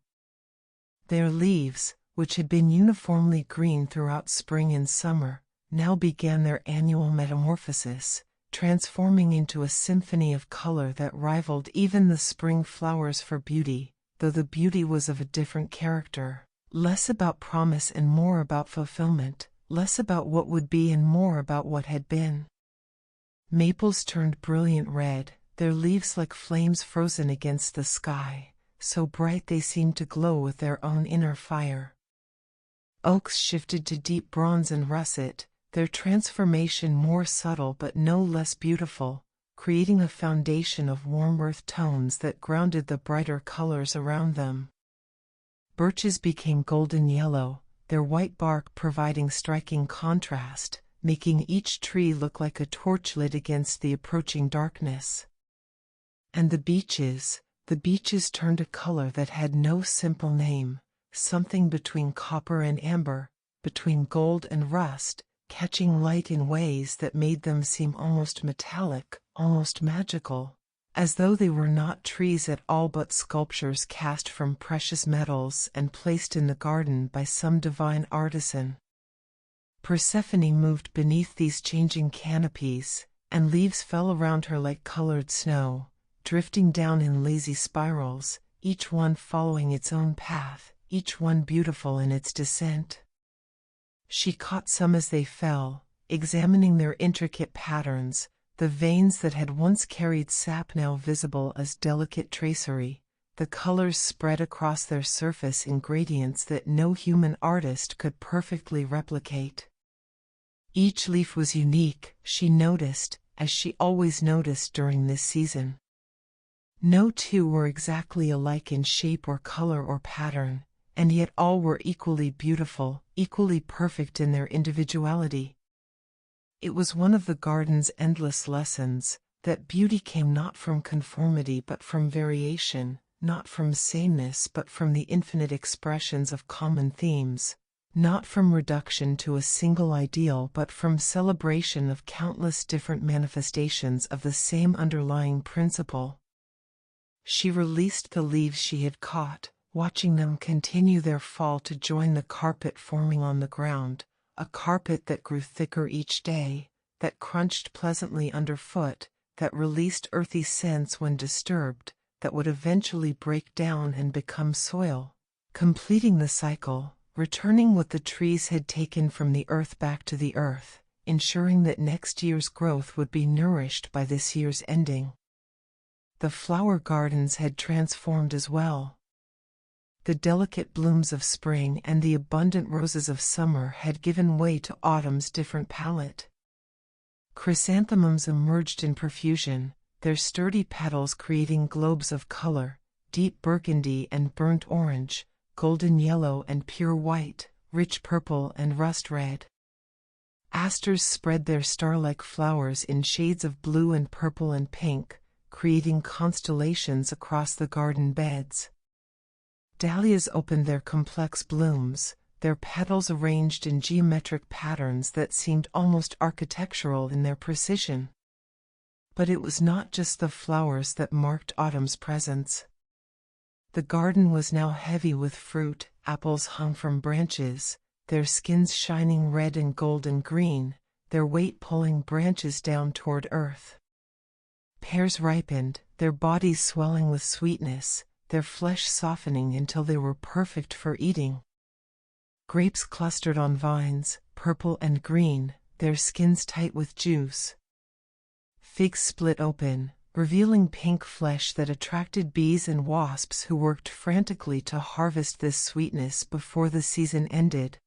Their leaves, which had been uniformly green throughout spring and summer, now began their annual metamorphosis, transforming into a symphony of color that rivaled even the spring flowers for beauty, though the beauty was of a different character, less about promise and more about fulfillment, less about what would be and more about what had been. Maples turned brilliant red, their leaves like flames frozen against the sky, so bright they seemed to glow with their own inner fire. Oaks shifted to deep bronze and russet, their transformation more subtle but no less beautiful, creating a foundation of warm earth tones that grounded the brighter colors around them. Birches became golden yellow, their white bark providing striking contrast, making each tree look like a torch lit against the approaching darkness. And the beeches turned a color that had no simple name, something between copper and amber, between gold and rust, catching light in ways that made them seem almost metallic, almost magical, as though they were not trees at all but sculptures cast from precious metals and placed in the garden by some divine artisan. Persephone moved beneath these changing canopies, and leaves fell around her like colored snow, drifting down in lazy spirals, each one following its own path, each one beautiful in its descent. She caught some as they fell, examining their intricate patterns, the veins that had once carried sap now visible as delicate tracery, the colors spread across their surface in gradients that no human artist could perfectly replicate. Each leaf was unique, she noticed, as she always noticed during this season. No two were exactly alike in shape or color or pattern, and yet all were equally beautiful, equally perfect in their individuality. It was one of the garden's endless lessons, that beauty came not from conformity but from variation, not from sameness but from the infinite expressions of common themes, not from reduction to a single ideal but from celebration of countless different manifestations of the same underlying principle. She released the leaves she had caught, watching them continue their fall to join the carpet forming on the ground, a carpet that grew thicker each day, that crunched pleasantly underfoot, that released earthy scents when disturbed, that would eventually break down and become soil, completing the cycle, returning what the trees had taken from the earth back to the earth, ensuring that next year's growth would be nourished by this year's ending. the flower gardens had transformed as well. The delicate blooms of spring and the abundant roses of summer had given way to autumn's different palette. Chrysanthemums emerged in profusion, their sturdy petals creating globes of color, deep burgundy and burnt orange, golden yellow and pure white, rich purple and rust red. Asters spread their star-like flowers in shades of blue and purple and pink, creating constellations across the garden beds. Dahlias opened their complex blooms, their petals arranged in geometric patterns that seemed almost architectural in their precision. But it was not just the flowers that marked autumn's presence. The garden was now heavy with fruit. Apples hung from branches, their skins shining red and golden green, their weight pulling branches down toward earth. Pears ripened, their bodies swelling with sweetness, their flesh softening until they were perfect for eating. Grapes clustered on vines, purple and green, their skins tight with juice. Figs split open, revealing pink flesh that attracted bees and wasps who worked frantically to harvest this sweetness before the season ended.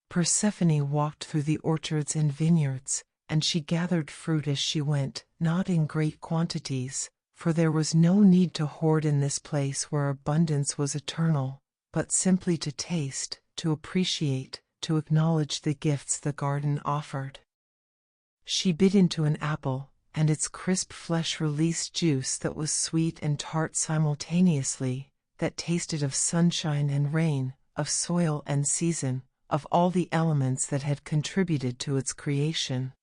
Persephone walked through the orchards and vineyards, and she gathered fruit as she went, not in great quantities, for there was no need to hoard in this place where abundance was eternal, but simply to taste, to appreciate, to acknowledge the gifts the garden offered. She bit into an apple, and its crisp flesh released juice that was sweet and tart simultaneously, that tasted of sunshine and rain, of soil and season, of all the elements that had contributed to its creation.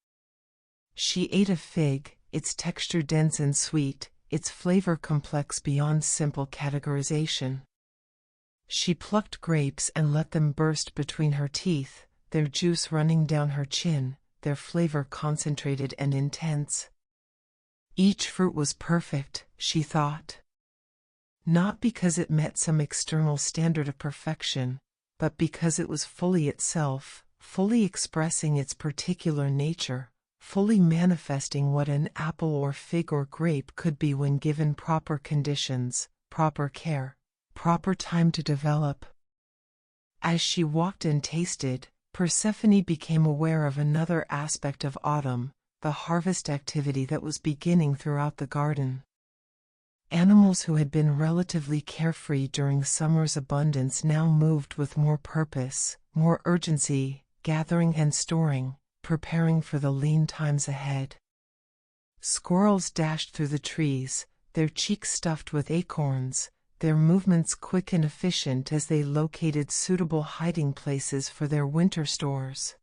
She ate a fig, its texture dense and sweet, its flavor complex beyond simple categorization. She plucked grapes and let them burst between her teeth, their juice running down her chin, their flavor concentrated and intense. Each fruit was perfect, she thought. Not because it met some external standard of perfection, but because it was fully itself, fully expressing its particular nature, fully manifesting what an apple or fig or grape could be when given proper conditions, proper care, proper time to develop. As she walked and tasted, Persephone became aware of another aspect of autumn, the harvest activity that was beginning throughout the garden. Animals who had been relatively carefree during summer's abundance now moved with more purpose, more urgency, gathering and storing, preparing for the lean times ahead. Squirrels dashed through the trees, their cheeks stuffed with acorns, their movements quick and efficient as they located suitable hiding places for their winter stores.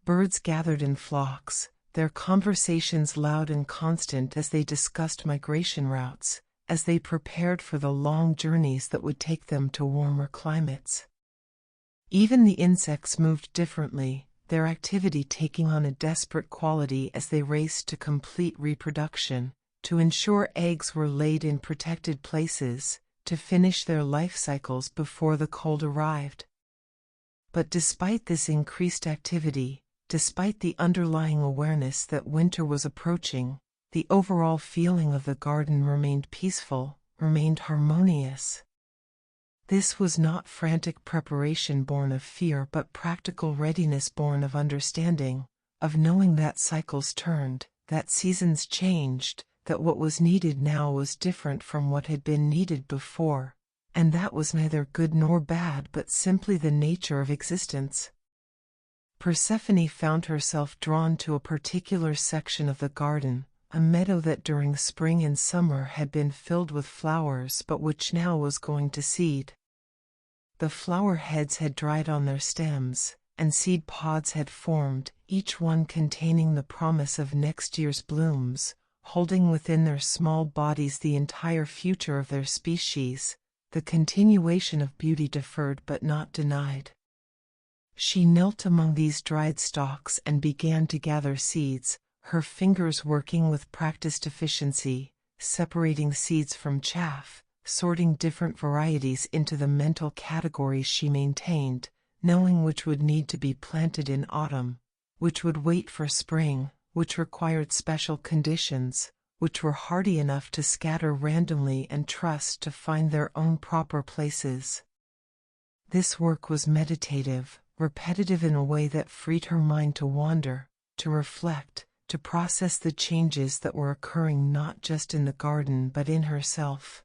Birds gathered in flocks, their conversations loud and constant as they discussed migration routes, as they prepared for the long journeys that would take them to warmer climates. Even the insects moved differently, their activity taking on a desperate quality as they raced to complete reproduction, to ensure eggs were laid in protected places, to finish their life cycles before the cold arrived. But despite this increased activity, despite the underlying awareness that winter was approaching, the overall feeling of the garden remained peaceful, remained harmonious. This was not frantic preparation born of fear but practical readiness born of understanding, of knowing that cycles turned, that seasons changed, that what was needed now was different from what had been needed before, and that was neither good nor bad but simply the nature of existence. Persephone found herself drawn to a particular section of the garden, a meadow that during spring and summer had been filled with flowers but which now was going to seed. The flower heads had dried on their stems, and seed pods had formed, each one containing the promise of next year's blooms, holding within their small bodies the entire future of their species, the continuation of beauty deferred but not denied. She knelt among these dried stalks and began to gather seeds, her fingers working with practiced efficiency, separating seeds from chaff, sorting different varieties into the mental categories she maintained, knowing which would need to be planted in autumn, which would wait for spring, which required special conditions, which were hardy enough to scatter randomly and trust to find their own proper places. This work was meditative, repetitive in a way that freed her mind to wander, to reflect, to process the changes that were occurring not just in the garden but in herself.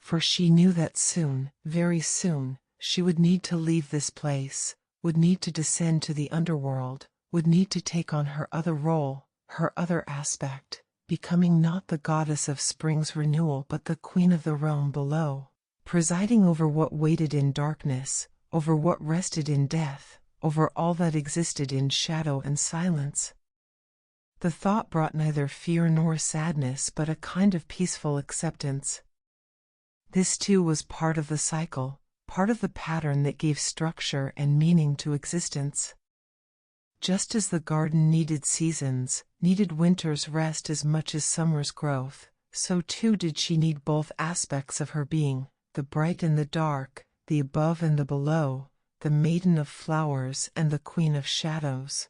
For she knew that soon, very soon, she would need to leave this place, would need to descend to the underworld, would need to take on her other role, her other aspect, becoming not the goddess of spring's renewal but the queen of the realm below, presiding over what waited in darkness, over what rested in death, over all that existed in shadow and silence. The thought brought neither fear nor sadness but a kind of peaceful acceptance. This too was part of the cycle, part of the pattern that gave structure and meaning to existence. Just as the garden needed seasons, needed winter's rest as much as summer's growth, so too did she need both aspects of her being, the bright and the dark, the above and the below, the maiden of flowers and the queen of shadows.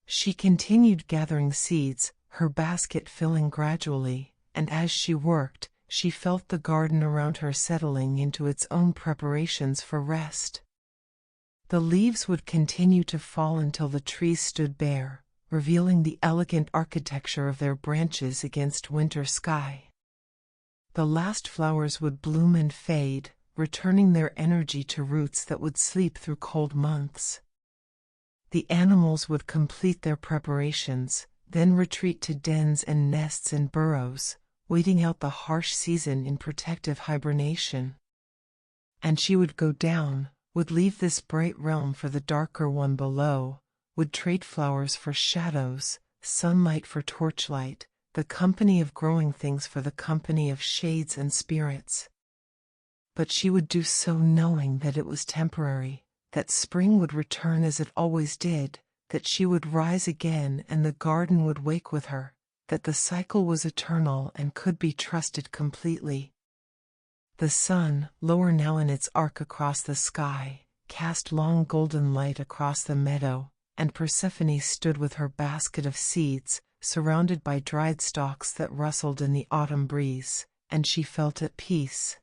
She continued gathering seeds, her basket filling gradually, and as she worked, she felt the garden around her settling into its own preparations for rest. The leaves would continue to fall until the trees stood bare, revealing the elegant architecture of their branches against winter sky. The last flowers would bloom and fade, returning their energy to roots that would sleep through cold months. The animals would complete their preparations, then retreat to dens and nests and burrows, waiting out the harsh season in protective hibernation. And she would go down, would leave this bright realm for the darker one below, would trade flowers for shadows, sunlight for torchlight, the company of growing things for the company of shades and spirits. But she would do so knowing that it was temporary, that spring would return as it always did, that she would rise again and the garden would wake with her, that the cycle was eternal and could be trusted completely. The sun, lower now in its arc across the sky, cast long golden light across the meadow, and Persephone stood with her basket of seeds, surrounded by dried stalks that rustled in the autumn breeze, and she felt at peace.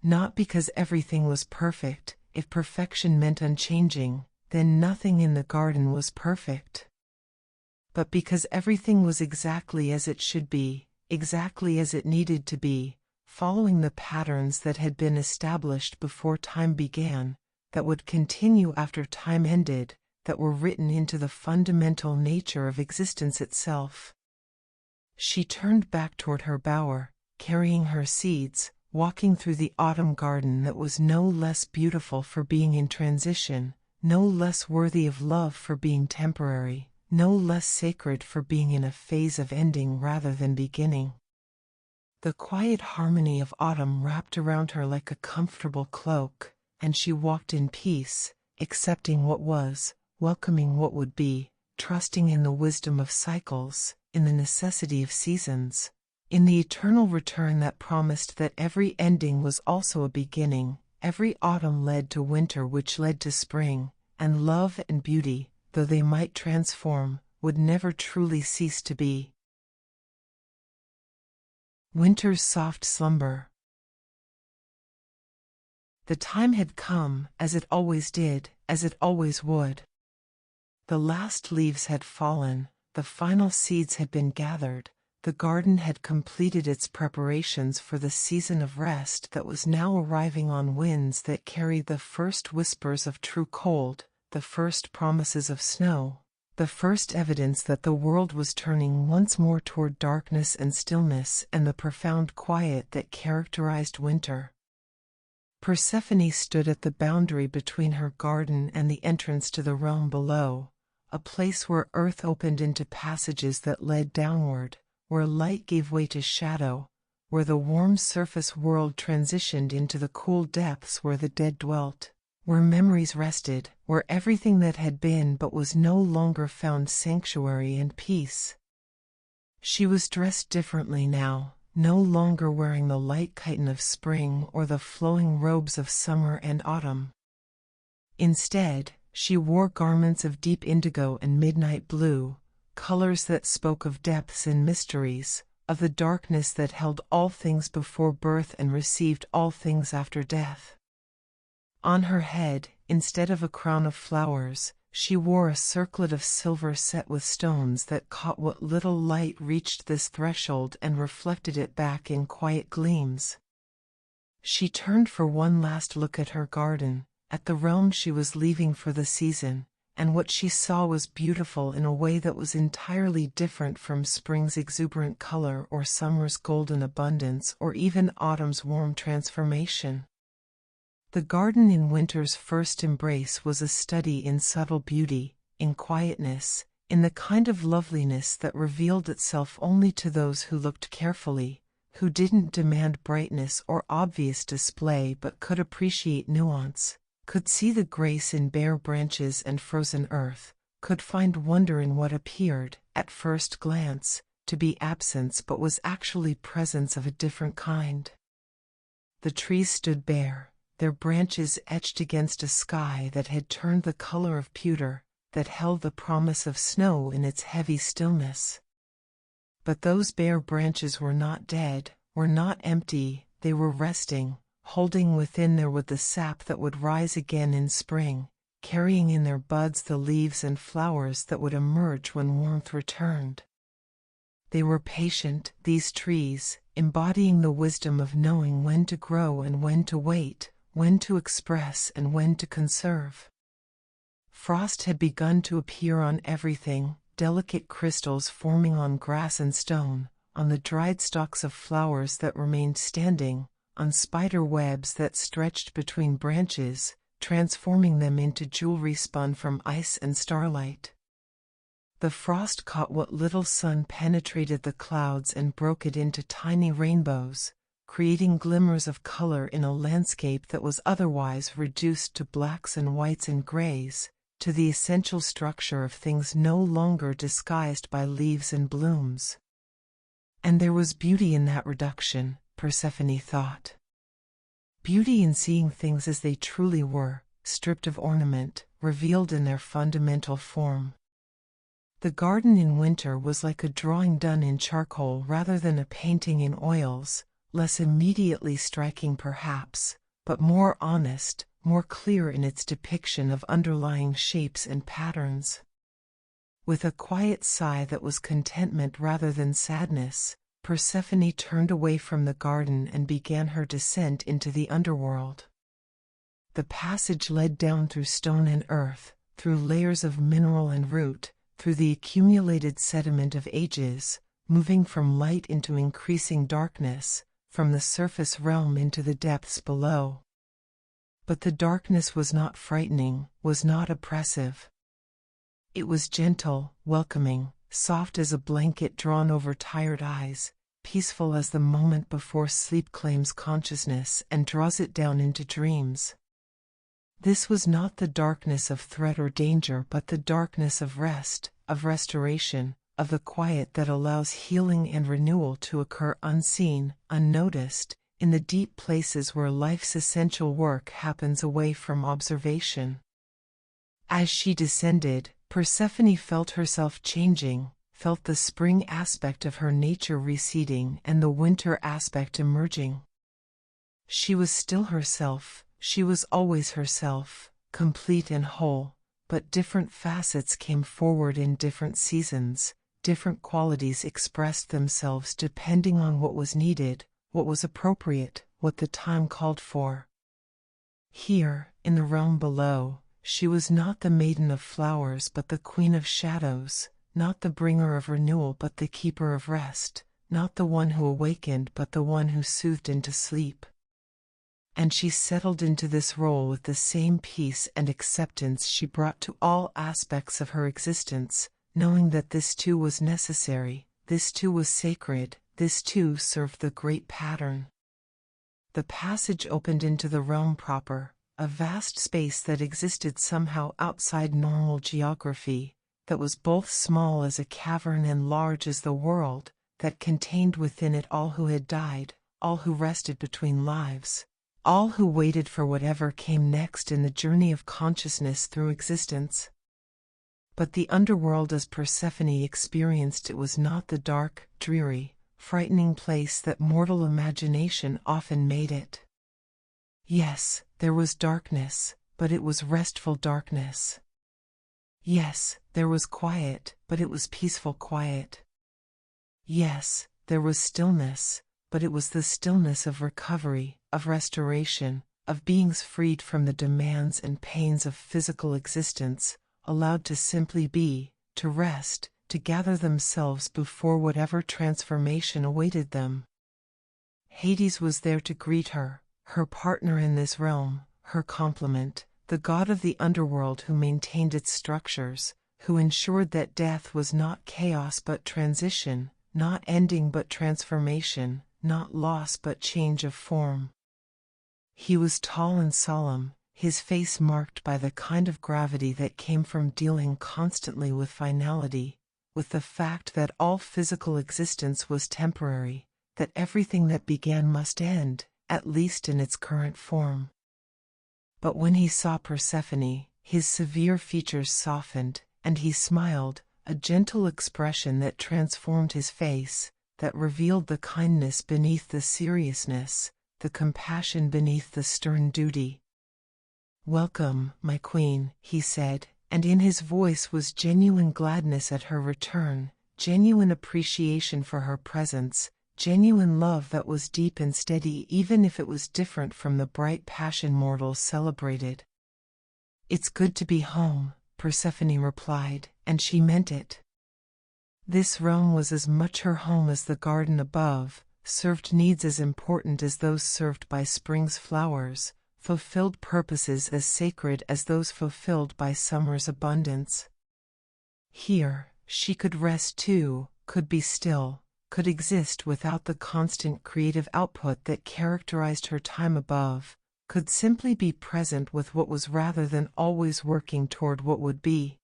Not because everything was perfect. If perfection meant unchanging, then nothing in the garden was perfect. But because everything was exactly as it should be, exactly as it needed to be, following the patterns that had been established before time began, that would continue after time ended, that were written into the fundamental nature of existence itself. She turned back toward her bower, carrying her seeds, walking through the autumn garden that was no less beautiful for being in transition, no less worthy of love for being temporary, no less sacred for being in a phase of ending rather than beginning. The quiet harmony of autumn wrapped around her like a comfortable cloak, and she walked in peace, accepting what was, welcoming what would be, trusting in the wisdom of cycles, in the necessity of seasons, in the eternal return that promised that every ending was also a beginning. Every autumn led to winter which led to spring, and love and beauty, though they might transform, would never truly cease to be. Winter's soft slumber. The time had come, as it always did, as it always would. The last leaves had fallen, the final seeds had been gathered, the garden had completed its preparations for the season of rest that was now arriving on winds that carried the first whispers of true cold, the first promises of snow, the first evidence that the world was turning once more toward darkness and stillness and the profound quiet that characterized winter. Persephone stood at the boundary between her garden and the entrance to the realm below, a place where earth opened into passages that led downward, where light gave way to shadow, where the warm surface world transitioned into the cool depths where the dead dwelt, where memories rested, where everything that had been but was no longer found sanctuary and peace. She was dressed differently now, no longer wearing the light chiton of spring or the flowing robes of summer and autumn. Instead, she wore garments of deep indigo and midnight blue, colors that spoke of depths and mysteries, of the darkness that held all things before birth and received all things after death. On her head, instead of a crown of flowers, she wore a circlet of silver set with stones that caught what little light reached this threshold and reflected it back in quiet gleams. She turned for one last look at her garden, at the realm she was leaving for the season, and what she saw was beautiful in a way that was entirely different from spring's exuberant color or summer's golden abundance or even autumn's warm transformation. The garden in winter's first embrace was a study in subtle beauty, in quietness, in the kind of loveliness that revealed itself only to those who looked carefully, who didn't demand brightness or obvious display but could appreciate nuance, could see the grace in bare branches and frozen earth, could find wonder in what appeared, at first glance, to be absence but was actually presence of a different kind. The trees stood bare, their branches etched against a sky that had turned the color of pewter, that held the promise of snow in its heavy stillness. But those bare branches were not dead, were not empty, they were resting, holding within their wood the sap that would rise again in spring, carrying in their buds the leaves and flowers that would emerge when warmth returned. They were patient, these trees, embodying the wisdom of knowing when to grow and when to wait, when to express and when to conserve. Frost had begun to appear on everything, delicate crystals forming on grass and stone, on the dried stalks of flowers that remained standing, on spider webs that stretched between branches, transforming them into jewelry spun from ice and starlight. The frost caught what little sun penetrated the clouds and broke it into tiny rainbows, creating glimmers of color in a landscape that was otherwise reduced to blacks and whites and grays, to the essential structure of things no longer disguised by leaves and blooms. And there was beauty in that reduction, Persephone thought. Beauty in seeing things as they truly were, stripped of ornament, revealed in their fundamental form. The garden in winter was like a drawing done in charcoal rather than a painting in oils, less immediately striking perhaps, but more honest, more clear in its depiction of underlying shapes and patterns. With a quiet sigh that was contentment rather than sadness, Persephone turned away from the garden and began her descent into the underworld. The passage led down through stone and earth, through layers of mineral and root, through the accumulated sediment of ages, moving from light into increasing darkness, from the surface realm into the depths below. But the darkness was not frightening, was not oppressive. It was gentle, welcoming, soft as a blanket drawn over tired eyes, peaceful as the moment before sleep claims consciousness and draws it down into dreams. This was not the darkness of threat or danger but the darkness of rest, of restoration, of the quiet that allows healing and renewal to occur unseen, unnoticed, in the deep places where life's essential work happens away from observation. As she descended, Persephone felt herself changing, felt the spring aspect of her nature receding and the winter aspect emerging. She was still herself, she was always herself, complete and whole, but different facets came forward in different seasons. Different qualities expressed themselves depending on what was needed, what was appropriate, what the time called for. Here, in the realm below, she was not the maiden of flowers but the queen of shadows, not the bringer of renewal but the keeper of rest, not the one who awakened but the one who soothed into sleep. And she settled into this role with the same peace and acceptance she brought to all aspects of her existence, knowing that this too was necessary, this too was sacred, this too served the great pattern. The passage opened into the realm proper, a vast space that existed somehow outside normal geography, that was both small as a cavern and large as the world, that contained within it all who had died, all who rested between lives, all who waited for whatever came next in the journey of consciousness through existence. But the underworld as Persephone experienced it was not the dark, dreary, frightening place that mortal imagination often made it. Yes, there was darkness, but it was restful darkness. Yes, there was quiet, but it was peaceful quiet. Yes, there was stillness, but it was the stillness of recovery, of restoration, of beings freed from the demands and pains of physical existence, allowed to simply be, to rest, to gather themselves before whatever transformation awaited them. Hades was there to greet her, her partner in this realm, her complement, the god of the underworld who maintained its structures, who ensured that death was not chaos but transition, not ending but transformation, not loss but change of form. He was tall and solemn, his face marked by the kind of gravity that came from dealing constantly with finality, with the fact that all physical existence was temporary, that everything that began must end, at least in its current form. But when he saw Persephone, his severe features softened, and he smiled, a gentle expression that transformed his face, that revealed the kindness beneath the seriousness, the compassion beneath the stern duty. "Welcome, my queen," he said, and in his voice was genuine gladness at her return, genuine appreciation for her presence, genuine love that was deep and steady even if it was different from the bright passion mortals celebrated. "It's good to be home," Persephone replied, and she meant it. This realm was as much her home as the garden above, served needs as important as those served by spring's flowers, fulfilled purposes as sacred as those fulfilled by summer's abundance. Here, she could rest too, could be still, could exist without the constant creative output that characterized her time above, could simply be present with what was rather than always working toward what would be.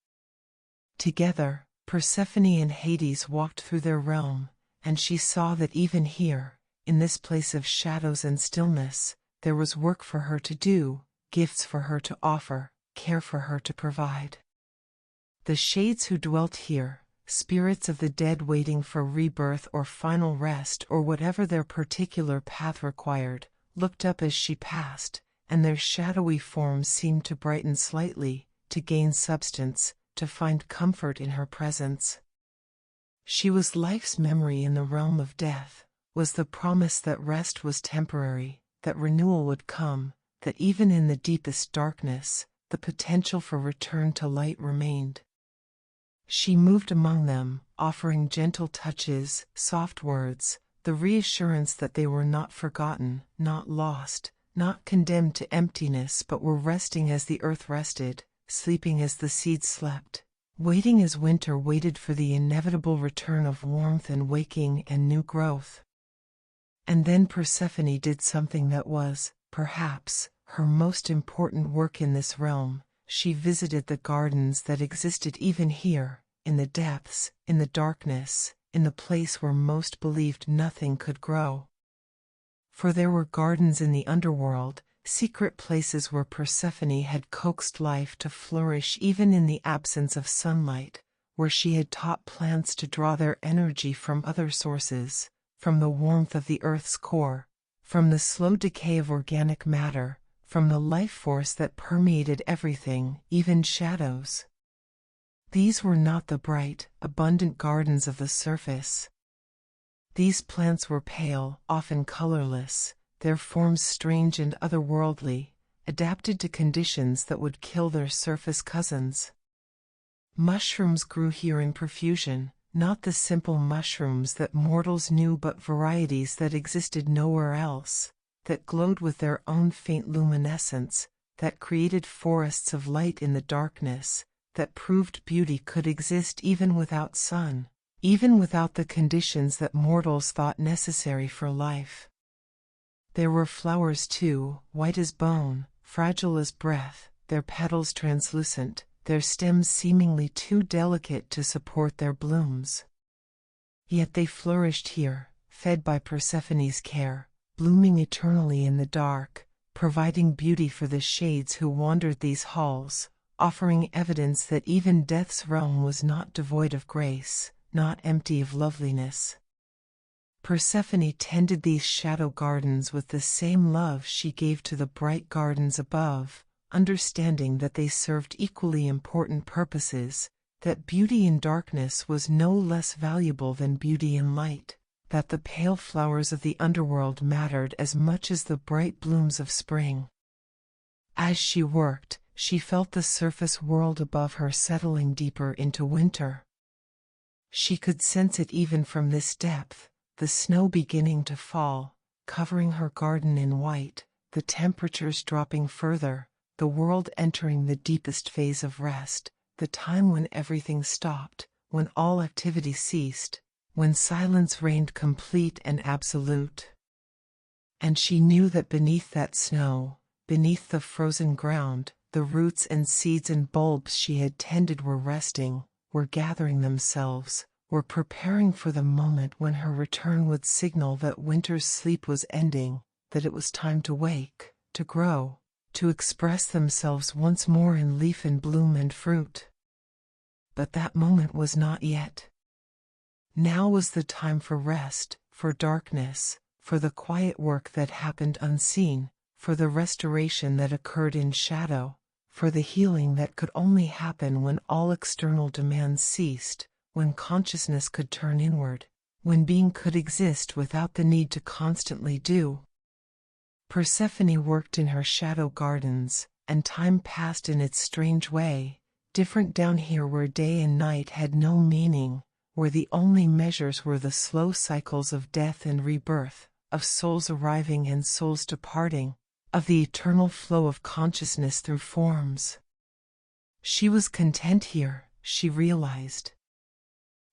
Together, Persephone and Hades walked through their realm, and she saw that even here, in this place of shadows and stillness, there was work for her to do, gifts for her to offer, care for her to provide. The shades who dwelt here, spirits of the dead waiting for rebirth or final rest or whatever their particular path required, looked up as she passed, and their shadowy forms seemed to brighten slightly, to gain substance, to find comfort in her presence. She was life's memory in the realm of death, was the promise that rest was temporary, that renewal would come, that even in the deepest darkness, the potential for return to light remained. She moved among them, offering gentle touches, soft words, the reassurance that they were not forgotten, not lost, not condemned to emptiness but were resting as the earth rested, sleeping as the seeds slept, waiting as winter waited for the inevitable return of warmth and waking and new growth. And then Persephone did something that was, perhaps, her most important work in this realm. She visited the gardens that existed even here, in the depths, in the darkness, in the place where most believed nothing could grow. For there were gardens in the underworld, secret places where Persephone had coaxed life to flourish even in the absence of sunlight, where she had taught plants to draw their energy from other sources, from the warmth of the earth's core, from the slow decay of organic matter, from the life force that permeated everything, even shadows. These were not the bright, abundant gardens of the surface. These plants were pale, often colorless, their forms strange and otherworldly, adapted to conditions that would kill their surface cousins. Mushrooms grew here in profusion, not the simple mushrooms that mortals knew but varieties that existed nowhere else, that glowed with their own faint luminescence, that created forests of light in the darkness, that proved beauty could exist even without sun, even without the conditions that mortals thought necessary for life. There were flowers too, white as bone, fragile as breath, their petals translucent, their stems seemingly too delicate to support their blooms. Yet they flourished here, fed by Persephone's care, blooming eternally in the dark, providing beauty for the shades who wandered these halls, offering evidence that even death's realm was not devoid of grace, not empty of loveliness. Persephone tended these shadow gardens with the same love she gave to the bright gardens above, understanding that they served equally important purposes, that beauty in darkness was no less valuable than beauty in light, that the pale flowers of the underworld mattered as much as the bright blooms of spring. As she worked, she felt the surface world above her settling deeper into winter. She could sense it even from this depth, the snow beginning to fall, covering her garden in white, the temperatures dropping further, the world entering the deepest phase of rest, the time when everything stopped, when all activity ceased, when silence reigned complete and absolute. And she knew that beneath that snow, beneath the frozen ground, the roots and seeds and bulbs she had tended were resting, were gathering themselves, were preparing for the moment when her return would signal that winter's sleep was ending, that it was time to wake, to grow, to express themselves once more in leaf and bloom and fruit. But that moment was not yet. Now was the time for rest, for darkness, for the quiet work that happened unseen, for the restoration that occurred in shadow, for the healing that could only happen when all external demands ceased, when consciousness could turn inward, when being could exist without the need to constantly do. Persephone worked in her shadow gardens, and time passed in its strange way, different down here where day and night had no meaning, where the only measures were the slow cycles of death and rebirth, of souls arriving and souls departing, of the eternal flow of consciousness through forms. She was content here, she realized.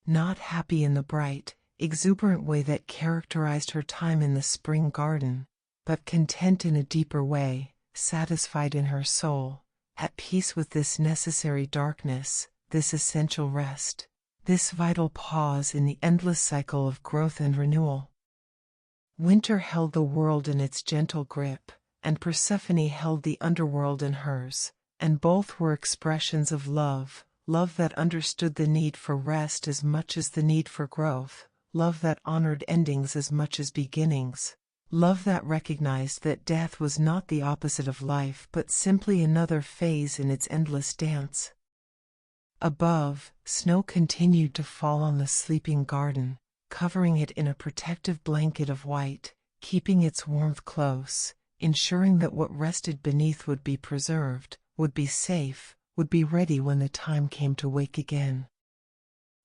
Not happy in the bright, exuberant way that characterized her time in the spring garden, but content in a deeper way, satisfied in her soul, at peace with this necessary darkness, this essential rest, this vital pause in the endless cycle of growth and renewal. Winter held the world in its gentle grip, and Persephone held the underworld in hers, and both were expressions of love, love that understood the need for rest as much as the need for growth, love that honored endings as much as beginnings, love that recognized that death was not the opposite of life but simply another phase in its endless dance. Above, snow continued to fall on the sleeping garden, covering it in a protective blanket of white, keeping its warmth close, ensuring that what rested beneath would be preserved, would be safe, would be ready when the time came to wake again.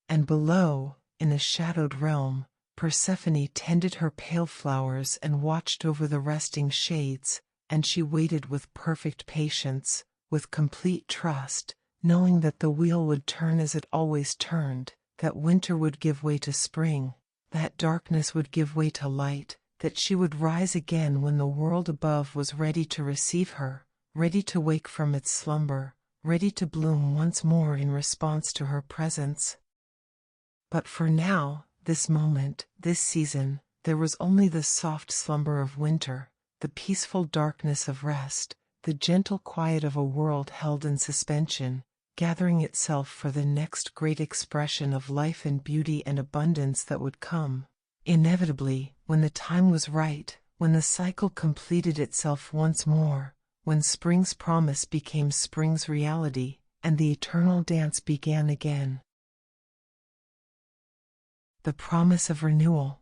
And below, in the shadowed realm, Persephone tended her pale flowers and watched over the resting shades, and she waited with perfect patience, with complete trust, knowing that the wheel would turn as it always turned, that winter would give way to spring, that darkness would give way to light, that she would rise again when the world above was ready to receive her, ready to wake from its slumber, ready to bloom once more in response to her presence. But for now, this moment, this season, there was only the soft slumber of winter, the peaceful darkness of rest, the gentle quiet of a world held in suspension, gathering itself for the next great expression of life and beauty and abundance that would come, inevitably, when the time was right, when the cycle completed itself once more, when spring's promise became spring's reality, and the eternal dance began again. The promise of renewal.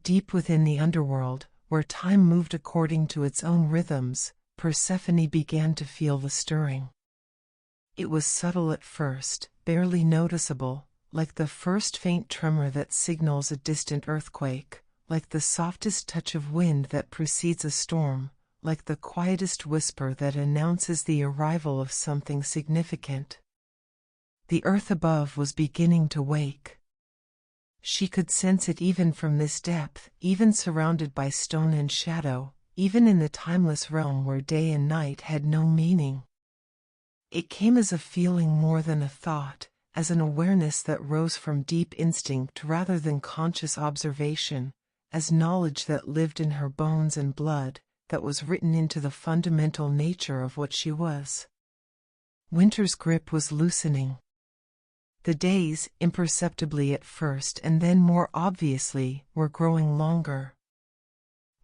Deep within the underworld, where time moved according to its own rhythms, Persephone began to feel the stirring. It was subtle at first, barely noticeable, like the first faint tremor that signals a distant earthquake, like the softest touch of wind that precedes a storm, like the quietest whisper that announces the arrival of something significant. The earth above was beginning to wake. She could sense it even from this depth, even surrounded by stone and shadow, even in the timeless realm where day and night had no meaning. It came as a feeling more than a thought, as an awareness that rose from deep instinct rather than conscious observation, as knowledge that lived in her bones and blood, that was written into the fundamental nature of what she was. Winter's grip was loosening. The days, imperceptibly at first and then more obviously, were growing longer.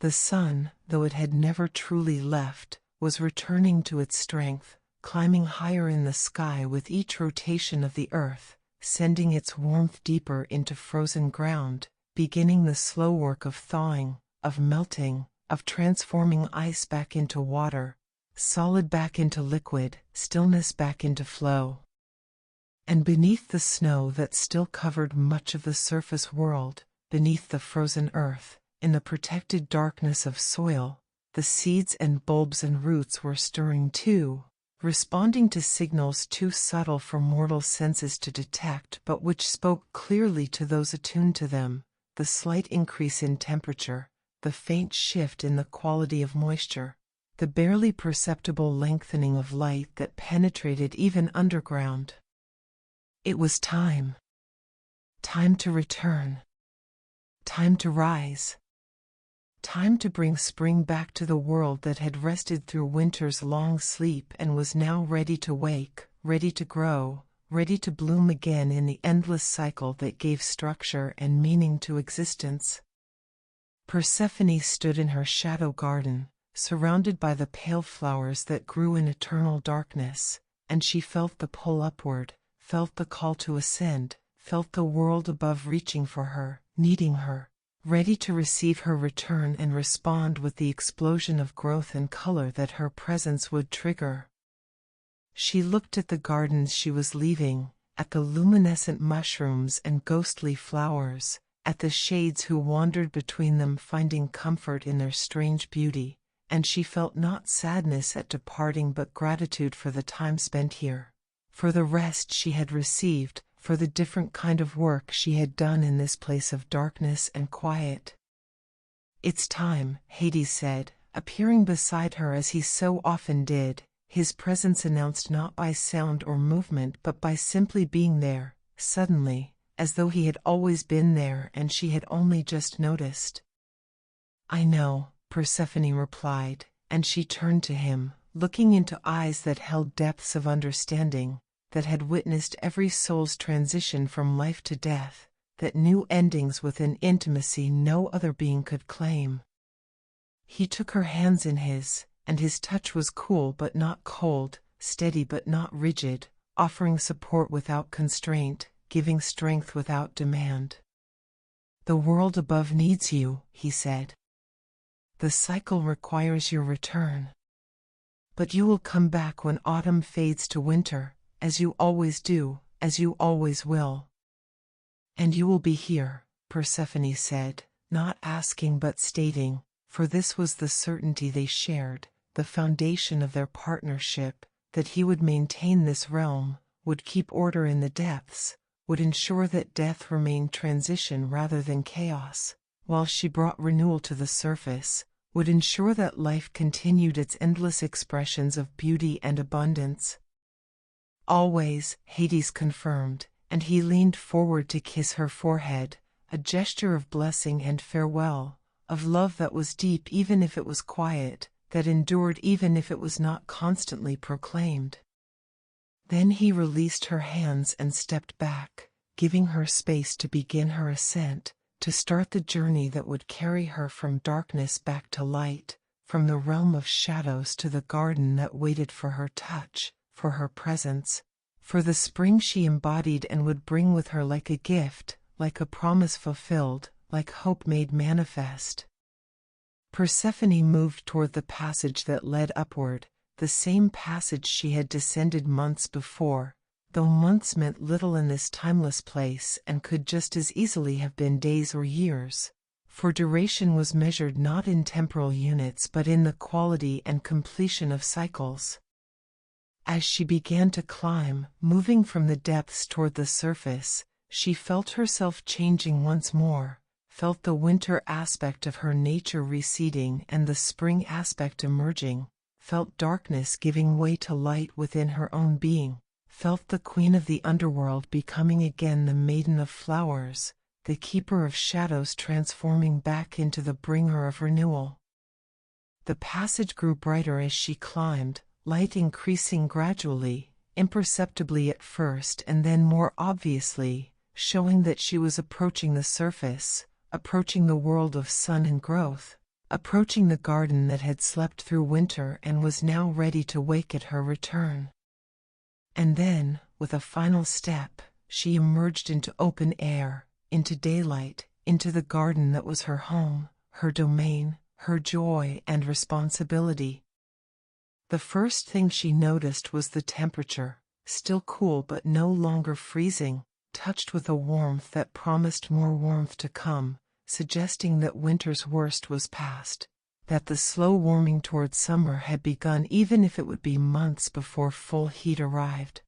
The sun, though it had never truly left, was returning to its strength, climbing higher in the sky with each rotation of the earth, sending its warmth deeper into frozen ground, beginning the slow work of thawing, of melting, of transforming ice back into water, solid back into liquid, stillness back into flow. And beneath the snow that still covered much of the surface world, beneath the frozen earth, in the protected darkness of soil, the seeds and bulbs and roots were stirring too, responding to signals too subtle for mortal senses to detect but which spoke clearly to those attuned to them: the slight increase in temperature, the faint shift in the quality of moisture, the barely perceptible lengthening of light that penetrated even underground. It was time. Time to return. Time to rise. Time to bring spring back to the world that had rested through winter's long sleep and was now ready to wake, ready to grow, ready to bloom again in the endless cycle that gave structure and meaning to existence. Persephone stood in her shadow garden, surrounded by the pale flowers that grew in eternal darkness, and she felt the pull upward, felt the call to ascend, felt the world above reaching for her, needing her, ready to receive her return and respond with the explosion of growth and color that her presence would trigger. She looked at the gardens she was leaving, at the luminescent mushrooms and ghostly flowers, at the shades who wandered between them finding comfort in their strange beauty, and she felt not sadness at departing but gratitude for the time spent here, for the rest she had received, for the different kind of work she had done in this place of darkness and quiet. "It's time," Hades said, appearing beside her as he so often did, his presence announced not by sound or movement but by simply being there, suddenly, as though he had always been there and she had only just noticed. "I know," Persephone replied, and she turned to him, looking into eyes that held depths of understanding, that had witnessed every soul's transition from life to death, that knew endings with an intimacy no other being could claim. He took her hands in his, and his touch was cool but not cold, steady but not rigid, offering support without constraint, giving strength without demand. "The world above needs you," he said. "The cycle requires your return. But you will come back when autumn fades to winter, as you always do, as you always will. And you will be here," Persephone said, not asking but stating, for this was the certainty they shared, the foundation of their partnership, that he would maintain this realm, would keep order in the depths, would ensure that death remained transition rather than chaos, while she brought renewal to the surface, would ensure that life continued its endless expressions of beauty and abundance. "Always," Hades confirmed, and he leaned forward to kiss her forehead, a gesture of blessing and farewell, of love that was deep even if it was quiet, that endured even if it was not constantly proclaimed. Then he released her hands and stepped back, giving her space to begin her ascent, to start the journey that would carry her from darkness back to light, from the realm of shadows to the garden that waited for her touch, for her presence, for the spring she embodied and would bring with her like a gift, like a promise fulfilled, like hope made manifest. Persephone moved toward the passage that led upward, the same passage she had descended months before, though months meant little in this timeless place and could just as easily have been days or years, for duration was measured not in temporal units but in the quality and completion of cycles. As she began to climb, moving from the depths toward the surface, she felt herself changing once more, felt the winter aspect of her nature receding and the spring aspect emerging, felt darkness giving way to light within her own being, felt the queen of the underworld becoming again the maiden of flowers, the keeper of shadows transforming back into the bringer of renewal. The passage grew brighter as she climbed, light increasing gradually, imperceptibly at first and then more obviously, showing that she was approaching the surface, approaching the world of sun and growth, approaching the garden that had slept through winter and was now ready to wake at her return. And then, with a final step, she emerged into open air, into daylight, into the garden that was her home, her domain, her joy and responsibility. The first thing she noticed was the temperature, still cool but no longer freezing, touched with a warmth that promised more warmth to come, suggesting that winter's worst was past, that the slow warming toward summer had begun even if it would be months before full heat arrived.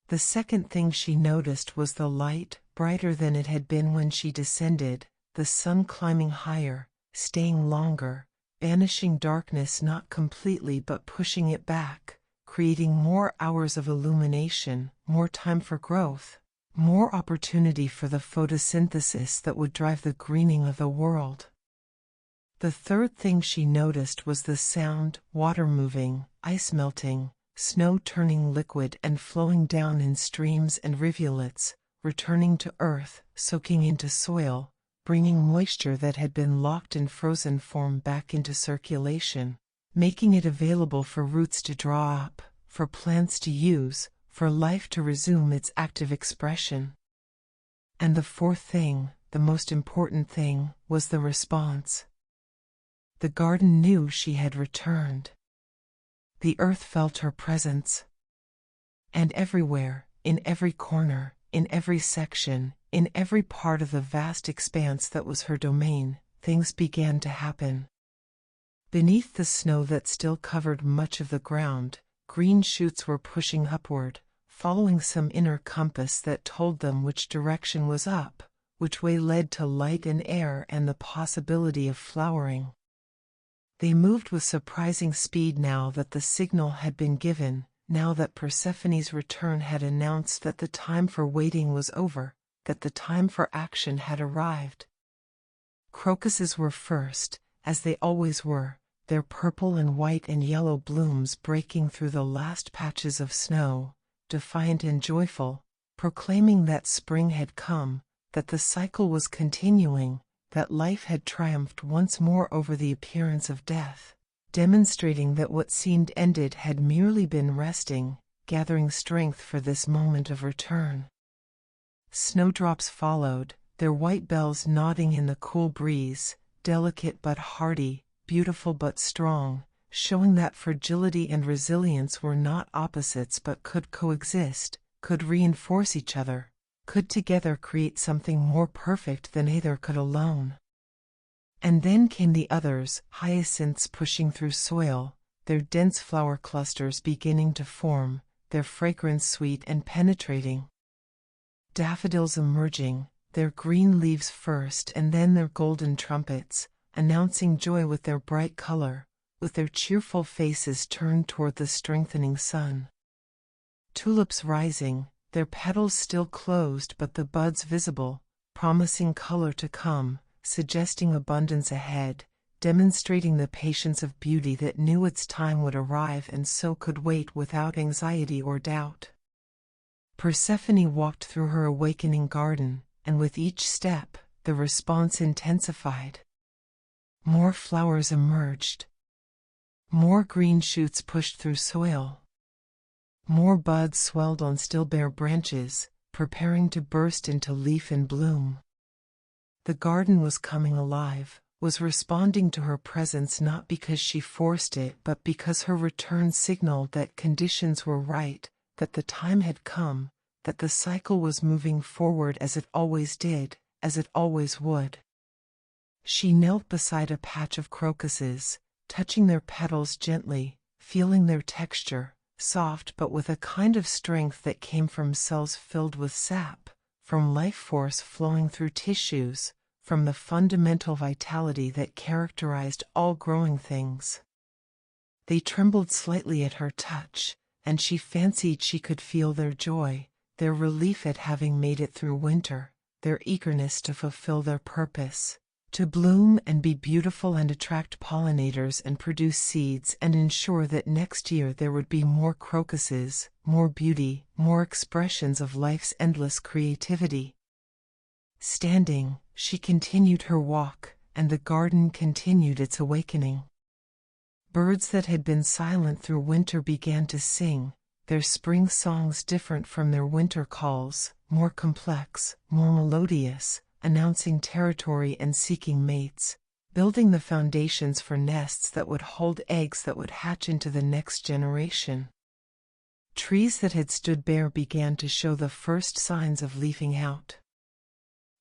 The second thing she noticed was the light, brighter than it had been when she descended, the sun climbing higher, staying longer, banishing darkness not completely but pushing it back, creating more hours of illumination, more time for growth, more opportunity for the photosynthesis that would drive the greening of the world. The third thing she noticed was the sound, water moving, ice melting, snow turning liquid and flowing down in streams and rivulets, returning to earth, soaking into soil, bringing moisture that had been locked in frozen form back into circulation, making it available for roots to draw up, for plants to use, for life to resume its active expression. And the fourth thing, the most important thing, was the response. The garden knew she had returned. The earth felt her presence. And everywhere, in every corner, in every section, in every part of the vast expanse that was her domain, things began to happen. Beneath the snow that still covered much of the ground, green shoots were pushing upward, following some inner compass that told them which direction was up, which way led to light and air and the possibility of flowering. They moved with surprising speed now that the signal had been given, now that Persephone's return had announced that the time for waiting was over, that the time for action had arrived. Crocuses were first, as they always were, their purple and white and yellow blooms breaking through the last patches of snow, defiant and joyful, proclaiming that spring had come, that the cycle was continuing, that life had triumphed once more over the appearance of death, demonstrating that what seemed ended had merely been resting, gathering strength for this moment of return. Snowdrops followed, their white bells nodding in the cool breeze, delicate but hardy, beautiful but strong, showing that fragility and resilience were not opposites but could coexist, could reinforce each other, could together create something more perfect than either could alone. And then came the others, hyacinths pushing through soil, their dense flower clusters beginning to form, their fragrance sweet and penetrating. Daffodils emerging, their green leaves first and then their golden trumpets, announcing joy with their bright color, with their cheerful faces turned toward the strengthening sun. Tulips rising, their petals still closed but the buds visible, promising color to come, suggesting abundance ahead, demonstrating the patience of beauty that knew its time would arrive and so could wait without anxiety or doubt. Persephone walked through her awakening garden, and with each step, the response intensified. More flowers emerged. More green shoots pushed through soil. More buds swelled on still bare branches, preparing to burst into leaf and bloom. The garden was coming alive, was responding to her presence not because she forced it but because her return signaled that conditions were right, that the time had come, that the cycle was moving forward as it always did, as it always would. She knelt beside a patch of crocuses, touching their petals gently, feeling their texture, soft but with a kind of strength that came from cells filled with sap, from life force flowing through tissues, from the fundamental vitality that characterized all growing things. They trembled slightly at her touch, and she fancied she could feel their joy, their relief at having made it through winter, their eagerness to fulfill their purpose, to bloom and be beautiful and attract pollinators and produce seeds and ensure that next year there would be more crocuses, more beauty, more expressions of life's endless creativity. Standing, she continued her walk, and the garden continued its awakening. Birds that had been silent through winter began to sing, their spring songs different from their winter calls, more complex, more melodious, announcing territory and seeking mates, building the foundations for nests that would hold eggs that would hatch into the next generation. Trees that had stood bare began to show the first signs of leafing out.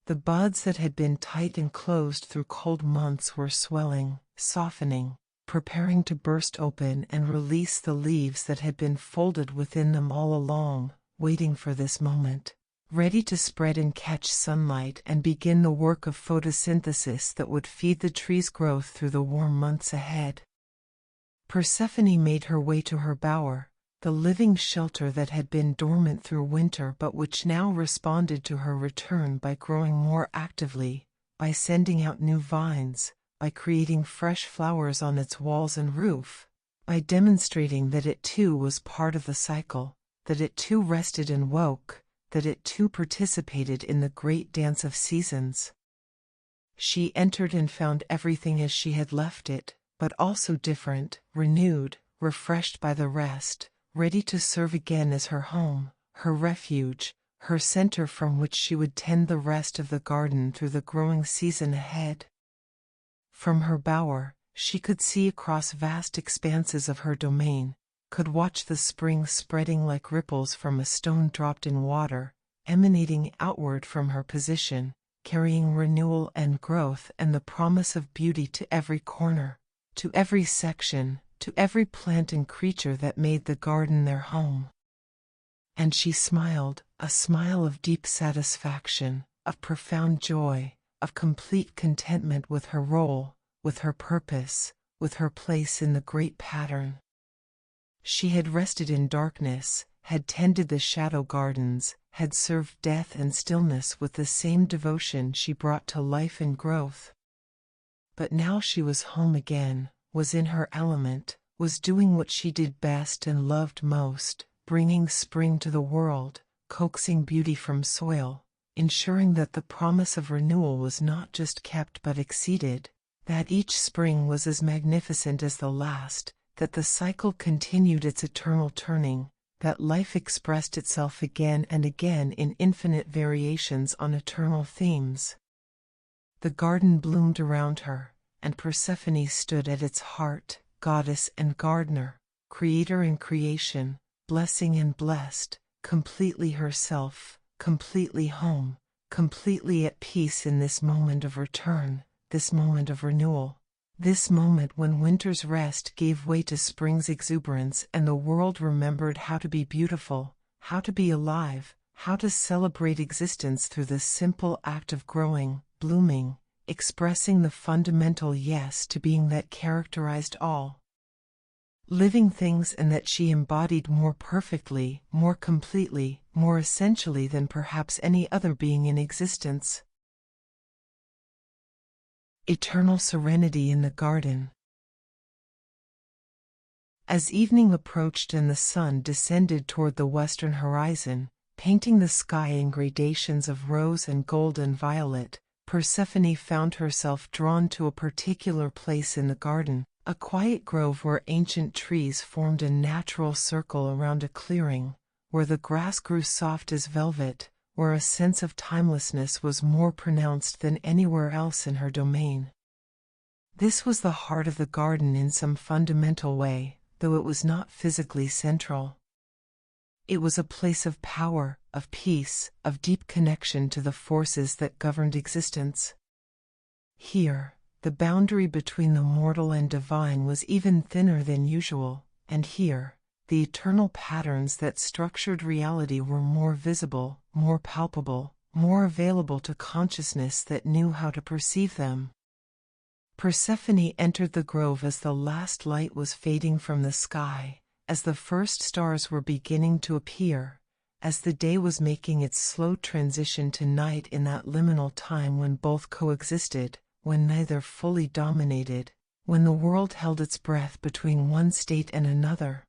The buds that had been tight and closed through cold months were swelling, softening, preparing to burst open and release the leaves that had been folded within them all along, waiting for this moment, ready to spread and catch sunlight and begin the work of photosynthesis that would feed the tree's growth through the warm months ahead. Persephone made her way to her bower, the living shelter that had been dormant through winter but which now responded to her return by growing more actively, by sending out new vines, by creating fresh flowers on its walls and roof, by demonstrating that it too was part of the cycle, that it too rested and woke, that it too participated in the great dance of seasons. She entered and found everything as she had left it, but also different, renewed, refreshed by the rest, ready to serve again as her home, her refuge, her center from which she would tend the rest of the garden through the growing season ahead. From her bower, she could see across vast expanses of her domain, could watch the spring spreading like ripples from a stone dropped in water, emanating outward from her position, carrying renewal and growth and the promise of beauty to every corner, to every section, to every plant and creature that made the garden their home. And she smiled, a smile of deep satisfaction, of profound joy, of complete contentment with her role, with her purpose, with her place in the great pattern. She had rested in darkness, had tended the shadow gardens, had served death and stillness with the same devotion she brought to life and growth. But now she was home again, was in her element, was doing what she did best and loved most, bringing spring to the world, coaxing beauty from soil, ensuring that the promise of renewal was not just kept but exceeded, that each spring was as magnificent as the last, that the cycle continued its eternal turning, that life expressed itself again and again in infinite variations on eternal themes. The garden bloomed around her, and Persephone stood at its heart, goddess and gardener, creator and creation, blessing and blessed, completely herself, completely home, completely at peace in this moment of return, this moment of renewal. This moment when winter's rest gave way to spring's exuberance and the world remembered how to be beautiful, how to be alive, how to celebrate existence through the simple act of growing, blooming, expressing the fundamental yes to being that characterized all living things and that she embodied more perfectly, more completely, more essentially than perhaps any other being in existence. Eternal serenity in the garden. As evening approached and the sun descended toward the western horizon, painting the sky in gradations of rose and gold and violet, Persephone found herself drawn to a particular place in the garden, a quiet grove where ancient trees formed a natural circle around a clearing, where the grass grew soft as velvet, where a sense of timelessness was more pronounced than anywhere else in her domain. This was the heart of the garden in some fundamental way, though it was not physically central. It was a place of power, of peace, of deep connection to the forces that governed existence. Here, the boundary between the mortal and divine was even thinner than usual, and here, the eternal patterns that structured reality were more visible, more palpable, more available to consciousness that knew how to perceive them. Persephone entered the grove as the last light was fading from the sky, as the first stars were beginning to appear, as the day was making its slow transition to night in that liminal time when both coexisted, when neither fully dominated, when the world held its breath between one state and another.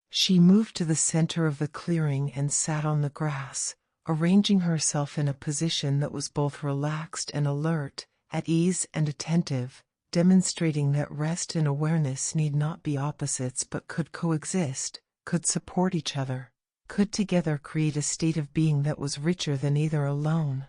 She moved to the center of the clearing and sat on the grass, arranging herself in a position that was both relaxed and alert, at ease and attentive, demonstrating that rest and awareness need not be opposites but could coexist, could support each other, could together create a state of being that was richer than either alone.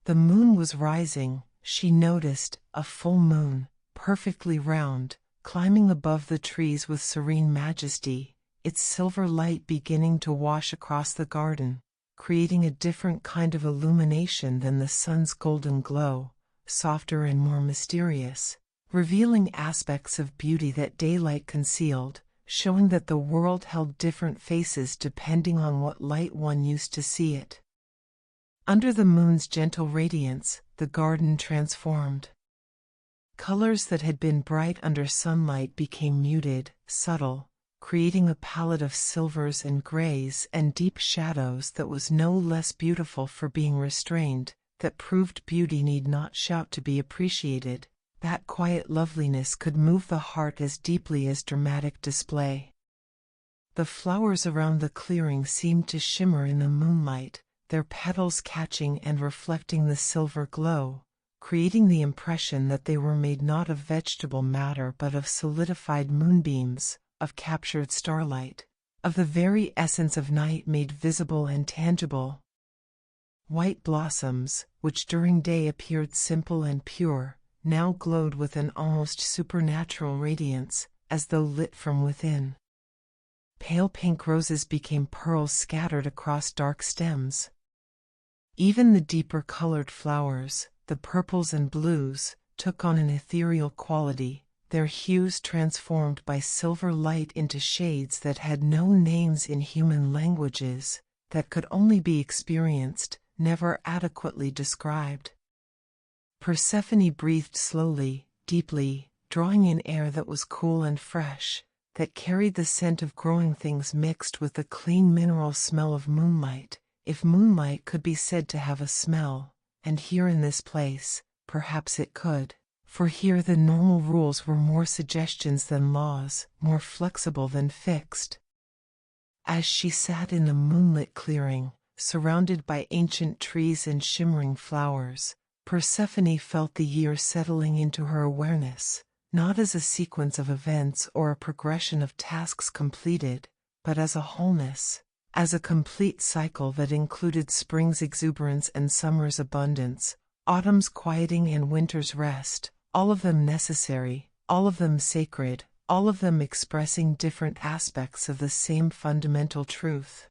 The moon was rising, she noticed, a full moon, perfectly round, climbing above the trees with serene majesty, its silver light beginning to wash across the garden, creating a different kind of illumination than the sun's golden glow, softer and more mysterious, revealing aspects of beauty that daylight concealed, showing that the world held different faces depending on what light one used to see it. Under the moon's gentle radiance, the garden transformed. Colors that had been bright under sunlight became muted, subtle, creating a palette of silvers and grays and deep shadows that was no less beautiful for being restrained, that proved beauty need not shout to be appreciated, that quiet loveliness could move the heart as deeply as dramatic display. The flowers around the clearing seemed to shimmer in the moonlight, their petals catching and reflecting the silver glow, creating the impression that they were made not of vegetable matter but of solidified moonbeams, of captured starlight, of the very essence of night made visible and tangible. White blossoms, which during day appeared simple and pure, now glowed with an almost supernatural radiance, as though lit from within. Pale pink roses became pearls scattered across dark stems. Even the deeper colored flowers, the purples and blues, took on an ethereal quality, their hues transformed by silver light into shades that had no names in human languages, that could only be experienced, never adequately described. Persephone breathed slowly, deeply, drawing in air that was cool and fresh, that carried the scent of growing things mixed with the clean mineral smell of moonlight, if moonlight could be said to have a smell, and here in this place, perhaps it could. For here the normal rules were more suggestions than laws, more flexible than fixed. As she sat in the moonlit clearing, surrounded by ancient trees and shimmering flowers, Persephone felt the year settling into her awareness, not as a sequence of events or a progression of tasks completed, but as a wholeness, as a complete cycle that included spring's exuberance and summer's abundance, autumn's quieting and winter's rest, all of them necessary, all of them sacred, all of them expressing different aspects of the same fundamental truth.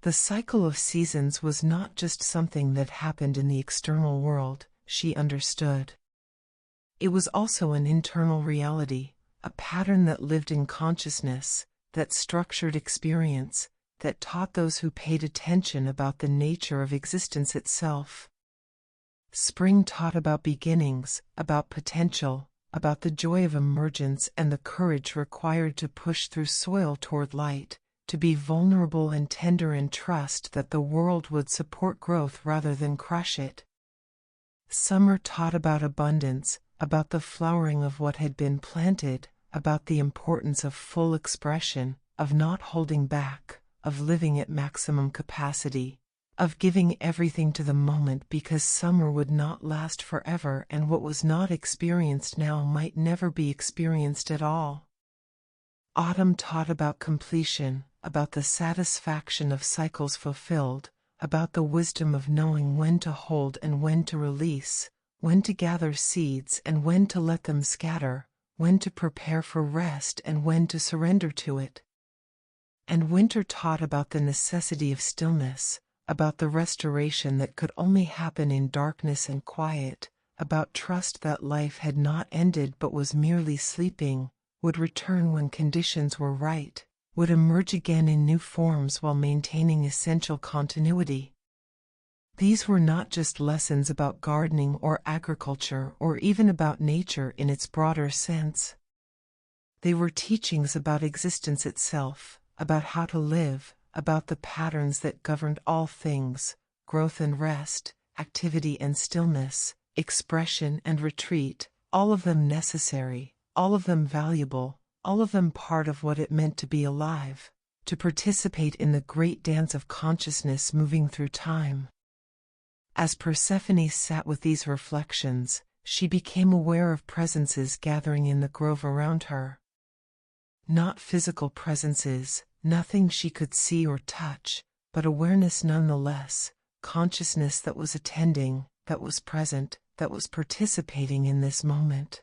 The cycle of seasons was not just something that happened in the external world, she understood. It was also an internal reality, a pattern that lived in consciousness, that structured experience, that taught those who paid attention about the nature of existence itself. Spring taught about beginnings, about potential, about the joy of emergence and the courage required to push through soil toward light, to be vulnerable and tender and trust that the world would support growth rather than crush it. Summer taught about abundance, about the flowering of what had been planted, about the importance of full expression, of not holding back, of living at maximum capacity, of giving everything to the moment because summer would not last forever and what was not experienced now might never be experienced at all. Autumn taught about completion, about the satisfaction of cycles fulfilled, about the wisdom of knowing when to hold and when to release, when to gather seeds and when to let them scatter, when to prepare for rest and when to surrender to it. And winter taught about the necessity of stillness, about the restoration that could only happen in darkness and quiet, about trust that life had not ended but was merely sleeping, would return when conditions were right, would emerge again in new forms while maintaining essential continuity. These were not just lessons about gardening or agriculture or even about nature in its broader sense. They were teachings about existence itself, about how to live, about the patterns that governed all things, growth and rest, activity and stillness, expression and retreat, all of them necessary, all of them valuable, all of them part of what it meant to be alive, to participate in the great dance of consciousness moving through time. As Persephone sat with these reflections, she became aware of presences gathering in the grove around her. Not physical presences, nothing she could see or touch, but awareness nonetheless, consciousness that was attending, that was present, that was participating in this moment.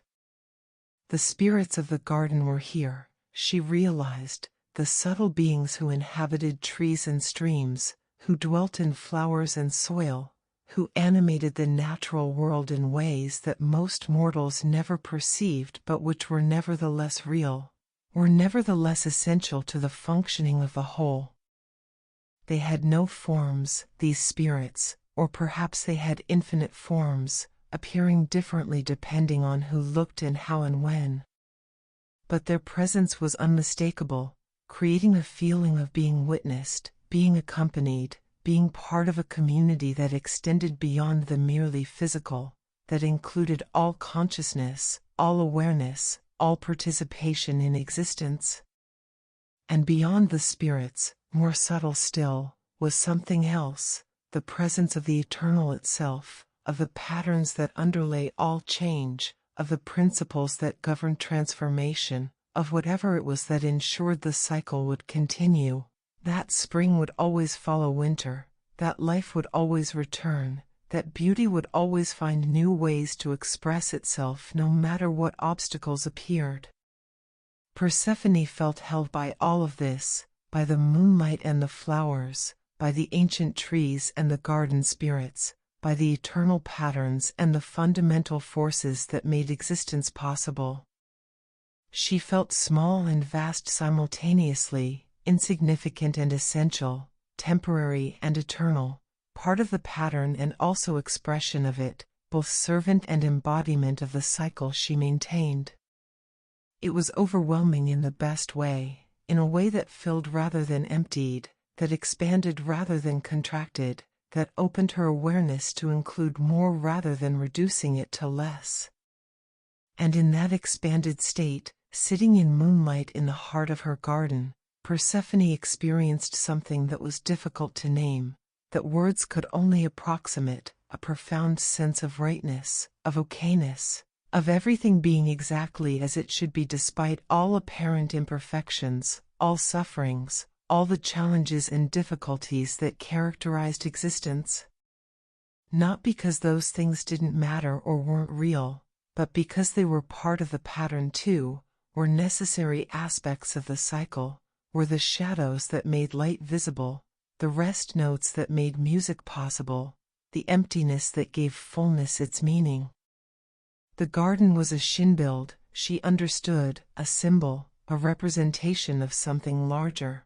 The spirits of the garden were here, she realized, the subtle beings who inhabited trees and streams, who dwelt in flowers and soil, who animated the natural world in ways that most mortals never perceived but which were nevertheless real, were nevertheless essential to the functioning of the whole. They had no forms, these spirits, or perhaps they had infinite forms, appearing differently depending on who looked and how and when. But their presence was unmistakable, creating a feeling of being witnessed, being accompanied, being part of a community that extended beyond the merely physical, that included all consciousness, all awareness, all participation in existence. And beyond the spirits, more subtle still, was something else, the presence of the eternal itself, of the patterns that underlay all change, of the principles that governed transformation, of whatever it was that ensured the cycle would continue, that spring would always follow winter, that life would always return, that beauty would always find new ways to express itself no matter what obstacles appeared. Persephone felt held by all of this, by the moonlight and the flowers, by the ancient trees and the garden spirits, by the eternal patterns and the fundamental forces that made existence possible. She felt small and vast simultaneously, insignificant and essential, temporary and eternal, part of the pattern and also expression of it, both servant and embodiment of the cycle she maintained. It was overwhelming in the best way, in a way that filled rather than emptied, that expanded rather than contracted, that opened her awareness to include more rather than reducing it to less. And in that expanded state, sitting in moonlight in the heart of her garden, Persephone experienced something that was difficult to name, that words could only approximate, a profound sense of rightness, of okayness, of everything being exactly as it should be despite all apparent imperfections, all sufferings, all the challenges and difficulties that characterized existence. Not because those things didn't matter or weren't real, but because they were part of the pattern too, were necessary aspects of the cycle, were the shadows that made light visible, the rest notes that made music possible, the emptiness that gave fullness its meaning. The garden was a shinbild, she understood, a symbol, a representation of something larger.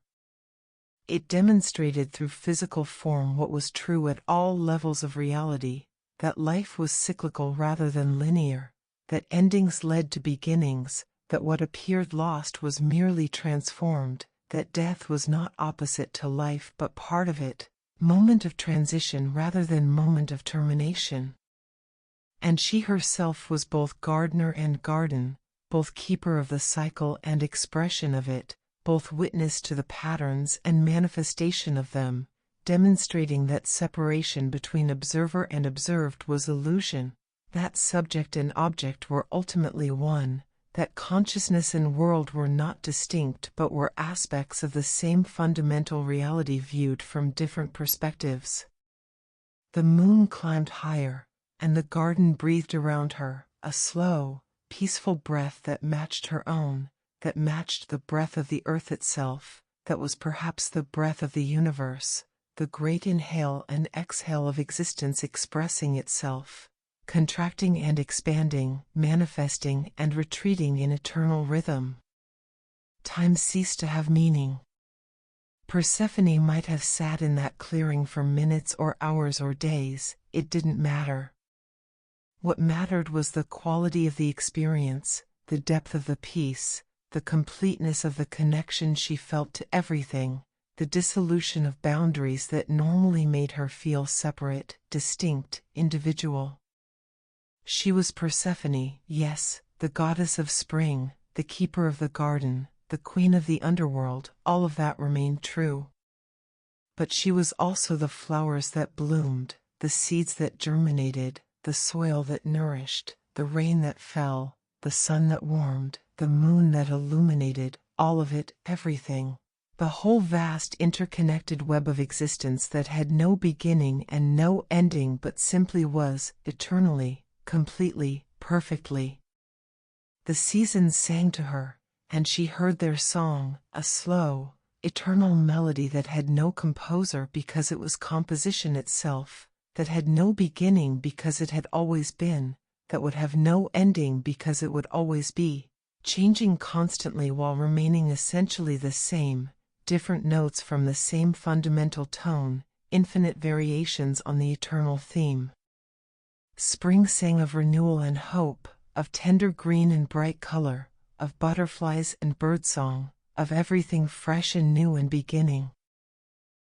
It demonstrated through physical form what was true at all levels of reality, that life was cyclical rather than linear, that endings led to beginnings, that what appeared lost was merely transformed, that death was not opposite to life but part of it, moment of transition rather than moment of termination. And she herself was both gardener and garden, both keeper of the cycle and expression of it, both witness to the patterns and manifestation of them, demonstrating that separation between observer and observed was illusion, that subject and object were ultimately one, that consciousness and world were not distinct but were aspects of the same fundamental reality viewed from different perspectives. The moon climbed higher, and the garden breathed around her, a slow, peaceful breath that matched her own, that matched the breath of the earth itself, that was perhaps the breath of the universe, the great inhale and exhale of existence expressing itself, contracting and expanding, manifesting and retreating in eternal rhythm. Time ceased to have meaning. Persephone might have sat in that clearing for minutes or hours or days, it didn't matter. What mattered was the quality of the experience, the depth of the peace, the completeness of the connection she felt to everything, the dissolution of boundaries that normally made her feel separate, distinct, individual. She was Persephone, yes, the goddess of spring, the keeper of the garden, the queen of the underworld, all of that remained true. But she was also the flowers that bloomed, the seeds that germinated, the soil that nourished, the rain that fell, the sun that warmed, the moon that illuminated, all of it, everything. The whole vast interconnected web of existence that had no beginning and no ending but simply was, eternally, completely, perfectly. The seasons sang to her, and she heard their song, a slow, eternal melody that had no composer because it was composition itself, that had no beginning because it had always been, that would have no ending because it would always be, changing constantly while remaining essentially the same, different notes from the same fundamental tone, infinite variations on the eternal theme. Spring sang of renewal and hope, of tender green and bright color, of butterflies and birdsong, of everything fresh and new and beginning.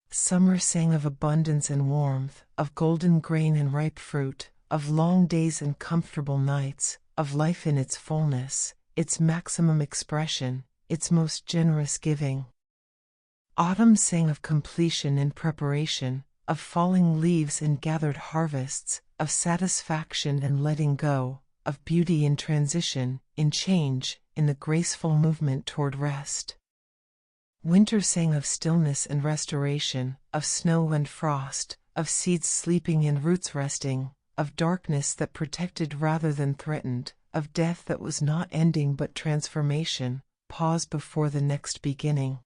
Summer sang of abundance and warmth, of golden grain and ripe fruit, of long days and comfortable nights, of life in its fullness, its maximum expression, its most generous giving. Autumn sang of completion and preparation, of falling leaves and gathered harvests, of satisfaction and letting go, of beauty in transition, in change, in the graceful movement toward rest. Winter sang of stillness and restoration, of snow and frost, of seeds sleeping and roots resting, of darkness that protected rather than threatened, of death that was not ending but transformation, pause before the next beginning.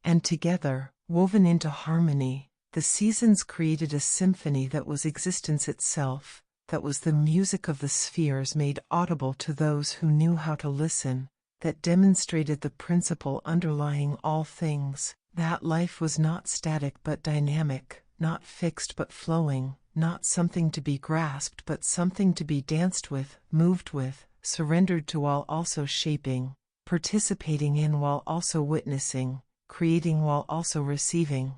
And together, woven into harmony, the seasons created a symphony that was existence itself, that was the music of the spheres made audible to those who knew how to listen, that demonstrated the principle underlying all things, that life was not static but dynamic, not fixed but flowing, not something to be grasped but something to be danced with, moved with, surrendered to while also shaping, participating in while also witnessing, creating while also receiving.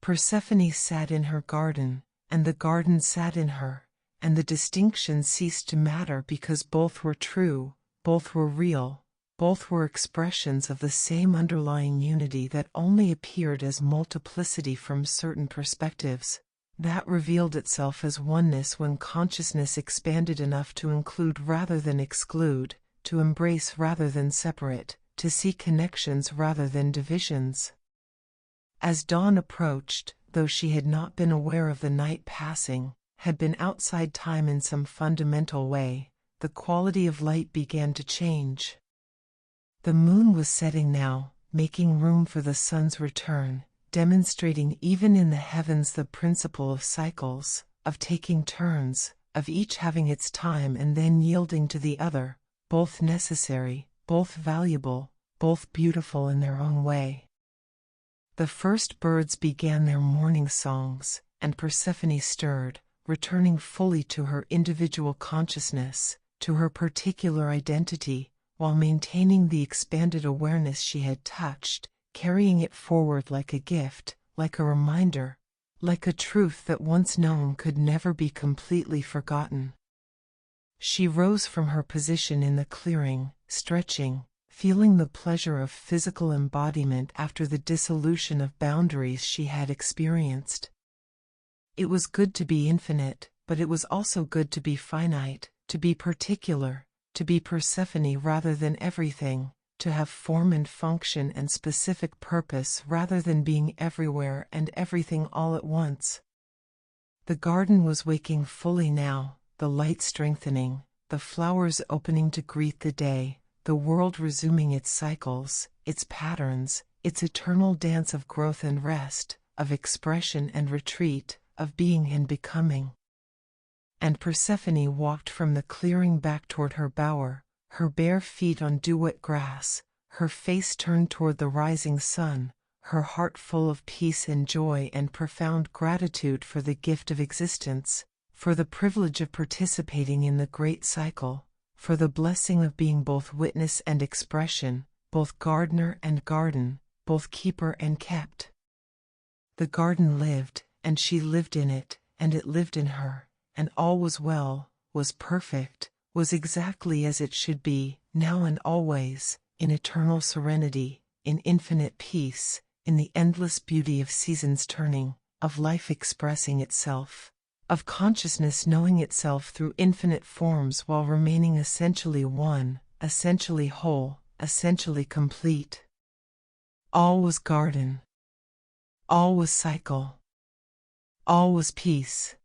Persephone sat in her garden, and the garden sat in her, and the distinction ceased to matter because both were true, both were real, both were expressions of the same underlying unity that only appeared as multiplicity from certain perspectives, that revealed itself as oneness when consciousness expanded enough to include rather than exclude, to embrace rather than separate, to see connections rather than divisions. As dawn approached, though she had not been aware of the night passing, had been outside time in some fundamental way, the quality of light began to change. The moon was setting now, making room for the sun's return, demonstrating even in the heavens the principle of cycles, of taking turns, of each having its time and then yielding to the other, both necessary, both valuable, both beautiful in their own way. The first birds began their morning songs, and Persephone stirred, returning fully to her individual consciousness, to her particular identity, while maintaining the expanded awareness she had touched, carrying it forward like a gift, like a reminder, like a truth that once known could never be completely forgotten. She rose from her position in the clearing, stretching, feeling the pleasure of physical embodiment after the dissolution of boundaries she had experienced. It was good to be infinite, but it was also good to be finite, to be particular, to be Persephone rather than everything, to have form and function and specific purpose rather than being everywhere and everything all at once. The garden was waking fully now, the light strengthening, the flowers opening to greet the day, the world resuming its cycles, its patterns, its eternal dance of growth and rest, of expression and retreat, of being and becoming. And Persephone walked from the clearing back toward her bower, her bare feet on dew-wet grass, her face turned toward the rising sun, her heart full of peace and joy and profound gratitude for the gift of existence, for the privilege of participating in the great cycle, for the blessing of being both witness and expression, both gardener and garden, both keeper and kept. The garden lived, and she lived in it, and it lived in her, and all was well, was perfect, was exactly as it should be, now and always, in eternal serenity, in infinite peace, in the endless beauty of seasons turning, of life expressing itself, of consciousness knowing itself through infinite forms while remaining essentially one, essentially whole, essentially complete. All was garden. All was cycle. All was peace.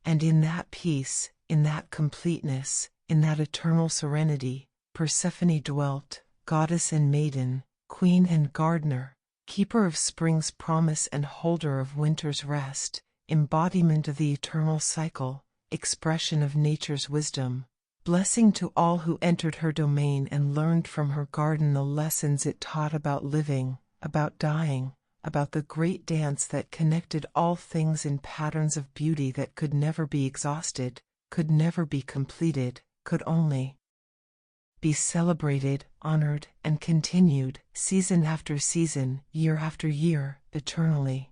And in that peace, in that completeness, in that eternal serenity, Persephone dwelt, goddess and maiden, queen and gardener, keeper of spring's promise and holder of winter's rest, embodiment of the eternal cycle, expression of nature's wisdom, blessing to all who entered her domain and learned from her garden the lessons it taught about living, about dying, about the great dance that connected all things in patterns of beauty that could never be exhausted, could never be completed, could only be celebrated, honored, and continued, season after season, year after year, eternally.